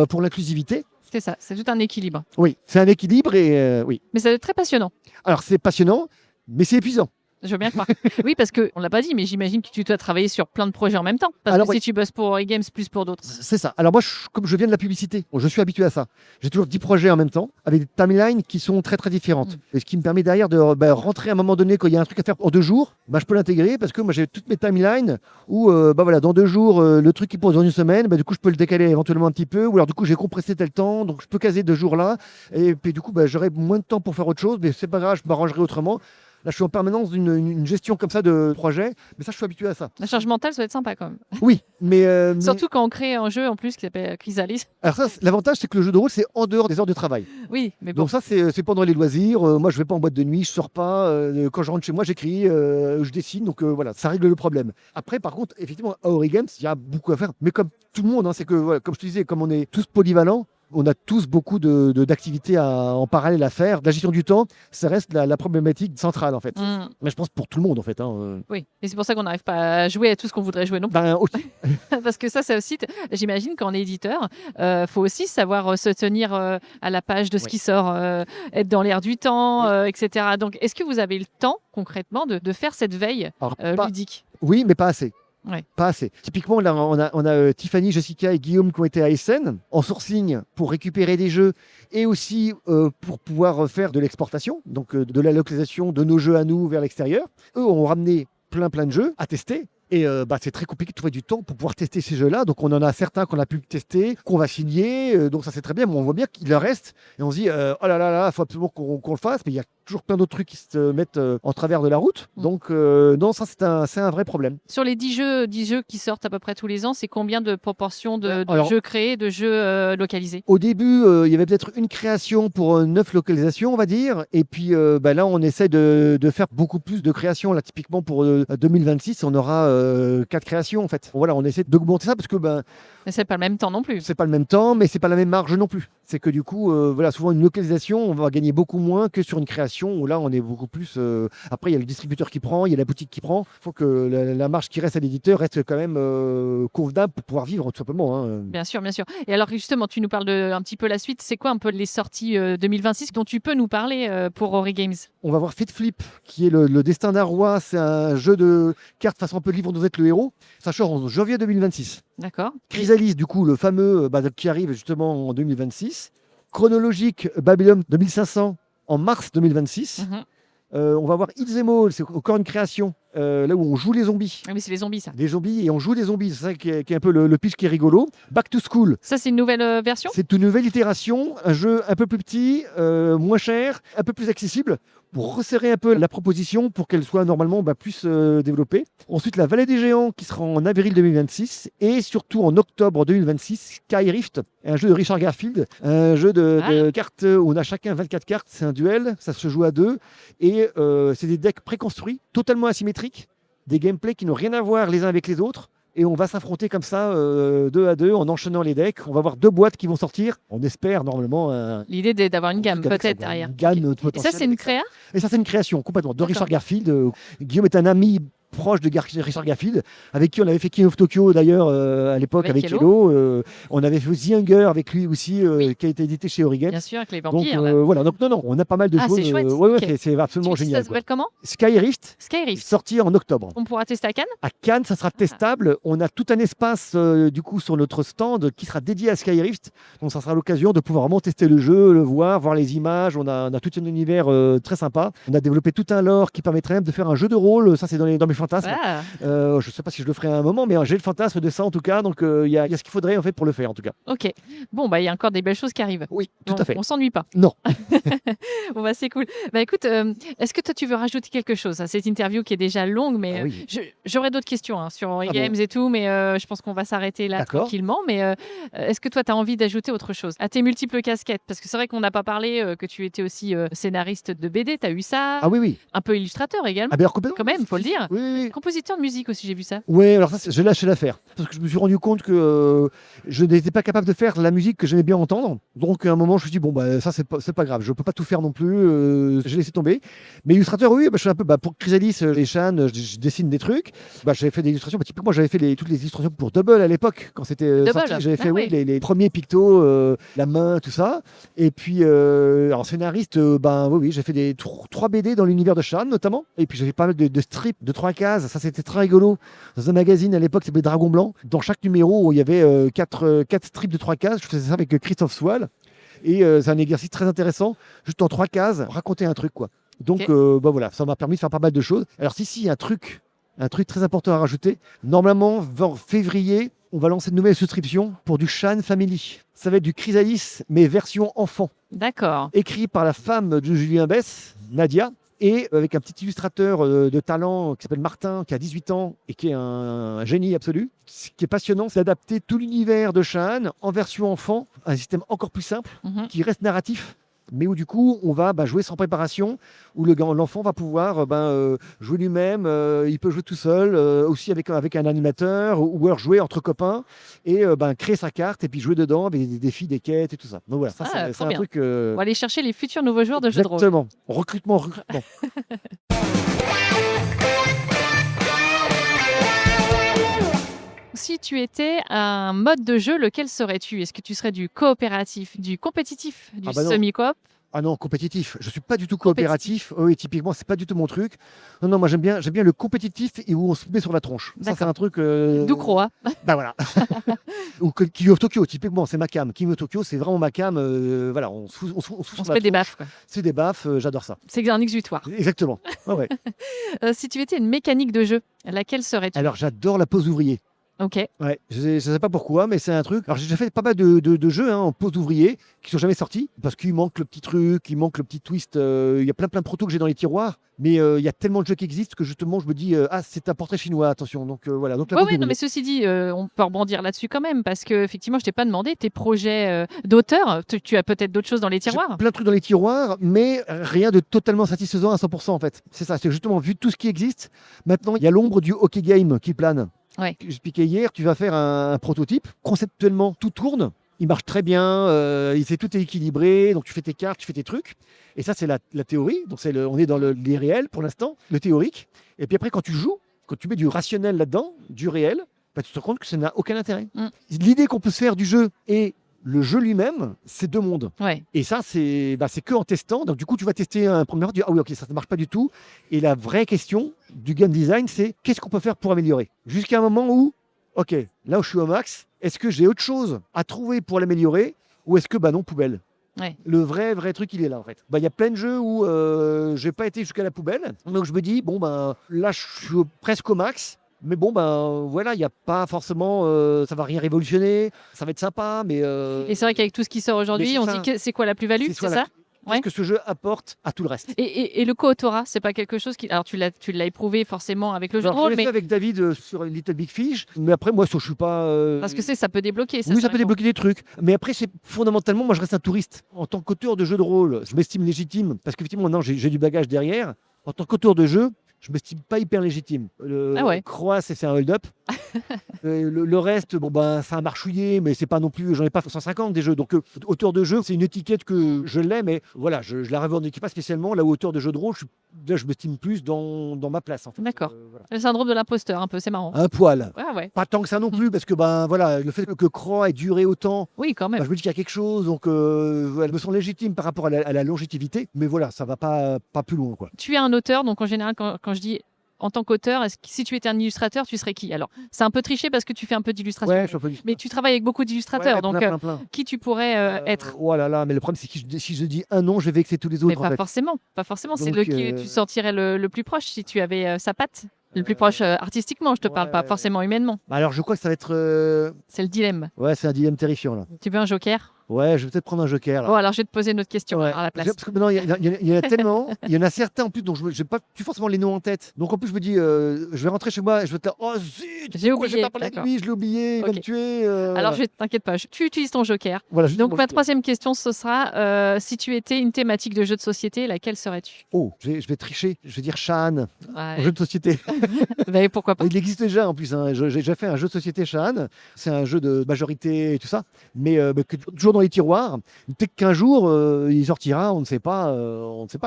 pour l'inclusivité. C'est ça, c'est tout un équilibre. Oui, c'est un équilibre et oui. Mais ça doit être très passionnant. Alors, c'est passionnant, mais c'est épuisant. Je veux bien croire. Oui, parce qu'on ne l'a pas dit, mais j'imagine que tu dois travailler sur plein de projets en même temps. Parce que si tu bosses pour Ori Games plus pour d'autres. C'est ça. Alors moi, comme je viens de la publicité, je suis habitué à ça. J'ai toujours 10 projets en même temps, avec des timelines qui sont très très différentes. Et ce qui me permet derrière de rentrer à un moment donné, quand il y a un truc à faire en 2 jours, je peux l'intégrer parce que moi j'ai toutes mes timelines où dans 2 jours, le truc qui pose dans une semaine, du coup je peux le décaler éventuellement un petit peu, ou alors du coup j'ai compressé tel temps, donc je peux caser 2 jours là, et puis du coup j'aurai moins de temps pour faire autre chose, mais c'est pas grave, je m'arrangerai autrement. Là, je suis en permanence d'une gestion comme ça de projet, mais ça, je suis habitué à ça. La charge mentale, ça va être sympa quand même. Oui, mais... Surtout quand on crée un jeu en plus qui s'appelle Chrysalis. Alors ça, l'avantage, c'est que le jeu de rôle, c'est en dehors des heures de travail. Oui, mais bon. Donc ça, c'est pendant les loisirs. Moi, je vais pas en boîte de nuit, je sors pas. Quand je rentre chez moi, j'écris, je dessine. Donc voilà, ça règle le problème. Après, par contre, effectivement, à Ori Games, il y a beaucoup à faire. Mais comme tout le monde, c'est que, voilà, comme je te disais, comme on est tous polyvalents, on a tous beaucoup d'activités en parallèle à faire. La gestion du temps, ça reste la problématique centrale, en fait. Mais je pense pour tout le monde, en fait. Oui, et c'est pour ça qu'on n'arrive pas à jouer à tout ce qu'on voudrait jouer non plus. Aussi. Parce que ça aussi, j'imagine qu'en éditeur, faut aussi savoir se tenir à la page de ce qui sort, être dans l'air du temps, etc. Donc, est-ce que vous avez le temps, concrètement, de faire cette veille ludique ? Oui, mais pas assez. Ouais. Pas assez. Typiquement, là, on a Tiffany, Jessica et Guillaume qui ont été à Essen en sourcing pour récupérer des jeux et aussi pour pouvoir faire de l'exportation, donc de la localisation de nos jeux à nous vers l'extérieur. Eux ont ramené plein de jeux à tester. Et c'est très compliqué de trouver du temps pour pouvoir tester ces jeux-là. Donc on en a certains qu'on a pu tester, qu'on va signer. Donc ça c'est très bien. Mais on voit bien qu'il en reste. Et on se dit, oh là là, il faut absolument qu'on le fasse. Mais il y a toujours plein d'autres trucs qui se mettent en travers de la route. Donc non, ça c'est un vrai problème. Sur les 10 jeux qui sortent à peu près tous les ans, c'est combien de proportions de jeux créés, de jeux localisés ? Au début, il y avait peut-être une création pour 9 localisations, on va dire. Et puis là, on essaie de faire beaucoup plus de créations. Là, typiquement pour 2026, on aura 4 créations en fait. Voilà, on essaie d'augmenter ça parce que mais c'est pas le même temps non plus. C'est pas le même temps, mais c'est pas la même marge non plus. C'est que du coup, souvent une localisation, on va gagner beaucoup moins que sur une création où là, on est beaucoup plus. Après, il y a le distributeur qui prend, il y a la boutique qui prend. Il faut que la marge qui reste à l'éditeur reste quand même convenable pour pouvoir vivre tout simplement. Bien sûr, bien sûr. Et alors justement, tu nous parles un petit peu la suite. C'est quoi un peu les sorties 2026 dont tu peux nous parler pour Ori Games ? On va voir Fate Flip, qui est le destin d'un roi. C'est un jeu de cartes façon un peu livre dont vous êtes le héros. Ça sort en janvier 2026. D'accord. Chrysalis, du coup, le fameux qui arrive justement en 2026. Chronologique, Babylon 2500 en mars 2026. On va voir It's a Mall, c'est encore une création, là où on joue les zombies. Ah oui, c'est les zombies, ça. Des zombies, et on joue des zombies, c'est ça qui est un peu le pitch qui est rigolo. Back to School. Ça, c'est une nouvelle version ? C'est une nouvelle itération, un jeu un peu plus petit, moins cher, un peu plus accessible, pour resserrer un peu la proposition, pour qu'elle soit normalement plus développée. Ensuite, la Vallée des Géants, qui sera en avril 2026, et surtout en octobre 2026, Sky Rift, un jeu de Richard Garfield, un jeu de cartes où on a chacun 24 cartes, c'est un duel, ça se joue à 2, et c'est des decks préconstruits, totalement asymétriques, des gameplays qui n'ont rien à voir les uns avec les autres. Et on va s'affronter comme ça, 2 à 2, en enchaînant les decks. On va avoir 2 boîtes qui vont sortir. On espère normalement... L'idée d'avoir une gamme, peut-être, derrière. Une gamme Et ça, c'est une créa ? Et ça, c'est une création, complètement, de Richard Garfield. Guillaume est un ami proche de Richard Garfield, avec qui on avait fait King of Tokyo d'ailleurs à l'époque avec Hello. On avait fait The Hunger avec lui aussi, qui a été édité chez Ori Games. Bien sûr, avec les vampires. Donc voilà, donc non, on a pas mal de choses. C'est chouette. C'est absolument génial. Ça s'appelle comment ? Sky Rift. Sorti en octobre. On pourra tester à Cannes ? À Cannes, ça sera testable. On a tout un espace du coup sur notre stand qui sera dédié à Sky Rift. Donc ça sera l'occasion de pouvoir vraiment tester le jeu, le voir les images. On a tout un univers très sympa. On a développé tout un lore qui permettrait même de faire un jeu de rôle. Ça, c'est dans mes fantasmes. Je ne sais pas si je le ferai à un moment, mais j'ai le fantasme de ça en tout cas. Donc il y a ce qu'il faudrait en fait pour le faire en tout cas. Ok. Bon, il y a encore des belles choses qui arrivent. Oui, tout à fait. On s'ennuie pas. Non. Bon, c'est cool. Écoute, est-ce que toi tu veux rajouter quelque chose à cette interview qui est déjà longue, mais j'aurais d'autres questions sur Ori Games et tout, mais je pense qu'on va s'arrêter là tranquillement. Mais est-ce que toi tu as envie d'ajouter autre chose à tes multiples casquettes ? Parce que c'est vrai qu'on n'a pas parlé que tu étais aussi scénariste de BD. Tu as eu ça. Ah oui. Un peu illustrateur également. Ah bien complètement. Quand même, faut le dire. Oui. oui. Compositeur de musique aussi, j'ai vu ça. Oui, alors ça, j'ai lâché l'affaire. Parce que je me suis rendu compte que je n'étais pas capable de faire la musique que j'aimais bien entendre. Donc à un moment, je me suis dit, bon, bah, ça, c'est pas grave. Je peux pas tout faire non plus. J'ai laissé tomber. Mais illustrateur, oui, je suis un peu pour Chrysalis et Shan, je dessine des trucs. J'avais fait des illustrations. Typiquement, j'avais fait toutes les illustrations pour Double à l'époque, quand c'était sorti. J'avais fait les premiers pictos, la main, tout ça. Et puis, en scénariste, oui, j'ai fait 3 BD dans l'univers de Shan, notamment. Et puis, j'ai fait pas mal de strips de 3 cases. Ça, c'était très rigolo. Dans un magazine à l'époque, qui s'appelait Dragon Blanc. Dans chaque numéro, il y avait 4 strips de 3 cases. Je faisais ça avec Christophe Swal. Et c'est un exercice très intéressant. Juste en 3 cases, raconter un truc, quoi. Donc, voilà, ça m'a permis de faire pas mal de choses. Alors, si, un truc très important à rajouter. Normalement, vers février, on va lancer une nouvelle souscription pour du Shan Family. Ça va être du Chrysalis, mais version enfant. D'accord. Écrit par la femme de Julien Bess, Nadia, et avec un petit illustrateur de talent qui s'appelle Martin, qui a 18 ans et qui est un génie absolu. Ce qui est passionnant, c'est d'adapter tout l'univers de Shan en version enfant, un système encore plus simple, qui reste narratif, mais où du coup on va jouer sans préparation, où l'enfant va pouvoir jouer lui-même, il peut jouer tout seul, aussi avec un animateur, ou alors jouer entre copains et créer sa carte et puis jouer dedans avec des défis, des quêtes et tout ça. Donc voilà, ça c'est un truc. On va aller chercher les futurs nouveaux joueurs de jeux de rôle. Exactement, recrutement. Si tu étais un mode de jeu, lequel serais-tu? Est-ce que tu serais du coopératif, du compétitif, du semi-coop? Ah non, compétitif. Je suis pas du tout coopératif. Oui, typiquement, c'est pas du tout mon truc. Non, moi j'aime bien le compétitif et où on se met sur la tronche. Ça, c'est un truc. D'Oukro, hein. Voilà. Ou King of Tokyo, typiquement, c'est ma cam. King of Tokyo, c'est vraiment ma cam. Voilà, on se met des baffes, quoi. C'est des baffes, j'adore ça. C'est un exutoire. Exactement. Ouais. Si tu étais une mécanique de jeu, laquelle serais-tu? Alors, j'adore la pose ouvrier. Ok. Ouais, je sais pas pourquoi, mais c'est un truc. Alors j'ai déjà fait pas mal de jeux en pose d'ouvrier qui sont jamais sortis parce qu'il manque le petit truc, il manque le petit twist. Il y a plein de protos que j'ai dans les tiroirs, mais il y a tellement de jeux qui existent que justement je me dis c'est un portrait chinois, attention. Donc voilà. Donc oui, non, mais ceci dit, on peut rebondir là-dessus quand même parce que effectivement je t'ai pas demandé tes projets d'auteur. Tu as peut-être d'autres choses dans les tiroirs. J'ai plein de trucs dans les tiroirs, mais rien de totalement satisfaisant à 100% en fait. C'est ça. C'est justement vu tout ce qui existe. Maintenant il y a l'ombre du hockey game qui plane. Ouais. J'expliquais hier, tu vas faire un prototype. Conceptuellement, tout tourne. Il marche très bien. Tout est équilibré. Donc, tu fais tes cartes, tu fais tes trucs. Et ça, c'est la théorie. Donc, on est dans l'irréel pour l'instant, le théorique. Et puis après, quand tu joues, quand tu mets du rationnel là-dedans, du réel, tu te rends compte que ça n'a aucun intérêt. L'idée qu'on peut se faire du jeu et le jeu lui-même, c'est 2 mondes. Ouais. Et ça, c'est que en testant. Donc, du coup, tu vas tester un premier, tu dis, ah oui, ok, ça ne marche pas du tout. Et la vraie question du game design, c'est qu'est-ce qu'on peut faire pour améliorer? Jusqu'à un moment où, ok, là où je suis au max, est-ce que j'ai autre chose à trouver pour l'améliorer ou est-ce que, non, poubelle? Ouais. Le vrai truc, il est là, en fait. Il y a plein de jeux où je n'ai pas été jusqu'à la poubelle. Donc, je me dis, là, je suis presque au max. Mais voilà, il n'y a pas forcément, ça va rien révolutionner, ça va être sympa, mais... Et c'est vrai qu'avec tout ce qui sort aujourd'hui, on dit que c'est quoi la plus-value, c'est ça? Qu'est-ce que ce jeu apporte à tout le reste. Et le co-autorat, c'est pas quelque chose qui... Alors tu l'as éprouvé forcément avec le jeu de rôle, mais... Je l'ai fait avec David sur Little Big Fish, mais après moi je suis pas... Parce que ça peut débloquer. Oui, ça peut débloquer des trucs, mais après c'est fondamentalement, moi je reste un touriste. En tant qu'auteur de jeu de rôle, je m'estime légitime, parce qu'effectivement maintenant j'ai du bagage derrière. En tant qu'auteur de jeu, je me m'estime pas hyper légitime. Croix, c'est un hold-up. Le reste, ça a marchouillé, mais c'est pas non plus, j'en ai pas 150 des jeux. Donc, auteur de jeu, c'est une étiquette que je l'ai, mais voilà, je la revendique pas spécialement. Là où auteur de jeu de rôle, je m'estime plus dans ma place. En fait. D'accord. Voilà. Le syndrome de l'imposteur, un peu, c'est marrant. Un poil. Ouais. Pas tant que ça non plus, parce que voilà, le fait que Croix ait duré autant, oui, quand même. Je me dis qu'il y a quelque chose, donc je me sens légitime par rapport à la longévité, mais voilà, ça va pas plus loin, quoi. Tu es un auteur, donc en général, quand je dis en tant qu'auteur, si tu étais un illustrateur, tu serais qui? Alors, c'est un peu triché parce que tu fais un peu d'illustration. Ouais, je suis un peu d'illustration. Mais tu travailles avec beaucoup d'illustrateurs, donc plein. qui tu pourrais être? Oh là là, mais le problème, c'est que si je dis un nom, je vais vexer tous les autres. Mais pas forcément. C'est qui tu sortirais le plus proche si tu avais sa patte. Le plus proche artistiquement, je te parle pas forcément humainement. Alors, je crois que ça va être... C'est le dilemme. Ouais, c'est un dilemme terrifiant, là. Tu veux un joker? Ouais, je vais peut-être prendre un joker. Là. Bon, alors je vais te poser une autre question à la place. Parce que maintenant, il y en a tellement. Il y en a certains en plus, donc je n'ai pas forcément les noms en tête. Donc en plus, je me dis, je vais rentrer chez moi et je vais te dire, oh zut, j'ai oublié. J'ai pas parlé de lui, je l'ai oublié, il va me tuer. Alors je t'inquiète pas, tu utilises ton joker. Voilà, donc ma troisième question, ce sera si tu étais une thématique de jeu de société, laquelle serais-tu? Oh, je vais tricher. Je vais dire Shaan, un jeu de société. Ben, pourquoi pas? Il existe déjà en plus. Hein. J'ai déjà fait un jeu de société Shaan. C'est un jeu de majorité et tout ça, mais toujours dans les tiroirs. Peut-être qu'un jour il sortira, on ne sait pas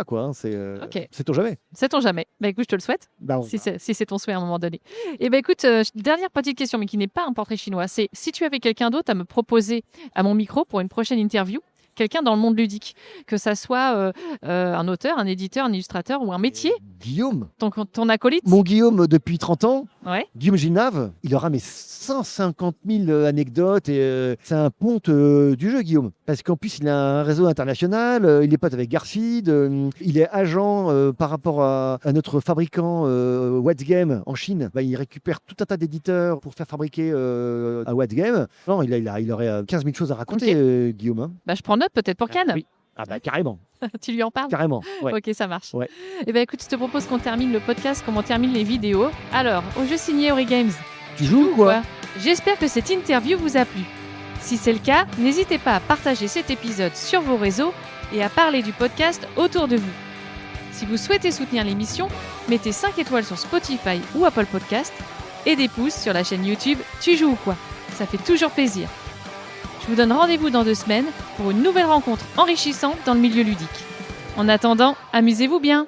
quoi. Hein. C'est-on jamais. C'est-on jamais. Bah écoute, je te le souhaite. Si c'est ton souhait à un moment donné. Et ben écoute, dernière petite question, mais qui n'est pas un portrait chinois. C'est si tu avais quelqu'un d'autre à me proposer à mon micro pour une prochaine interview. Quelqu'un dans le monde ludique, que ça soit un auteur, un éditeur, un illustrateur ou un métier. Guillaume. Ton acolyte. Mon Guillaume depuis 30 ans. Ouais. Guillaume Ginave, il aura 150 000 anecdotes et c'est un ponte du jeu, Guillaume. Parce qu'en plus, il a un réseau international, il est pote avec Garfield, il est agent par rapport à notre fabricant What's Game en Chine. Il récupère tout un tas d'éditeurs pour faire fabriquer à What's Game. Non, il aurait 15 000 choses à raconter, Guillaume. Hein. Je prends note peut-être pour Cannes. Oui. Carrément. Tu lui en parles? Carrément. Ouais. Ok, ça marche. Ouais. Et écoute, je te propose qu'on termine le podcast comme on termine les vidéos. Alors, au jeu signé Ori Games. Tu joues ou quoi? J'espère que cette interview vous a plu. Si c'est le cas, n'hésitez pas à partager cet épisode sur vos réseaux et à parler du podcast autour de vous. Si vous souhaitez soutenir l'émission, mettez 5 étoiles sur Spotify ou Apple Podcast et des pouces sur la chaîne YouTube Tu joues ou quoi? Ça fait toujours plaisir. Je vous donne rendez-vous dans 2 semaines pour une nouvelle rencontre enrichissante dans le milieu ludique. En attendant, amusez-vous bien!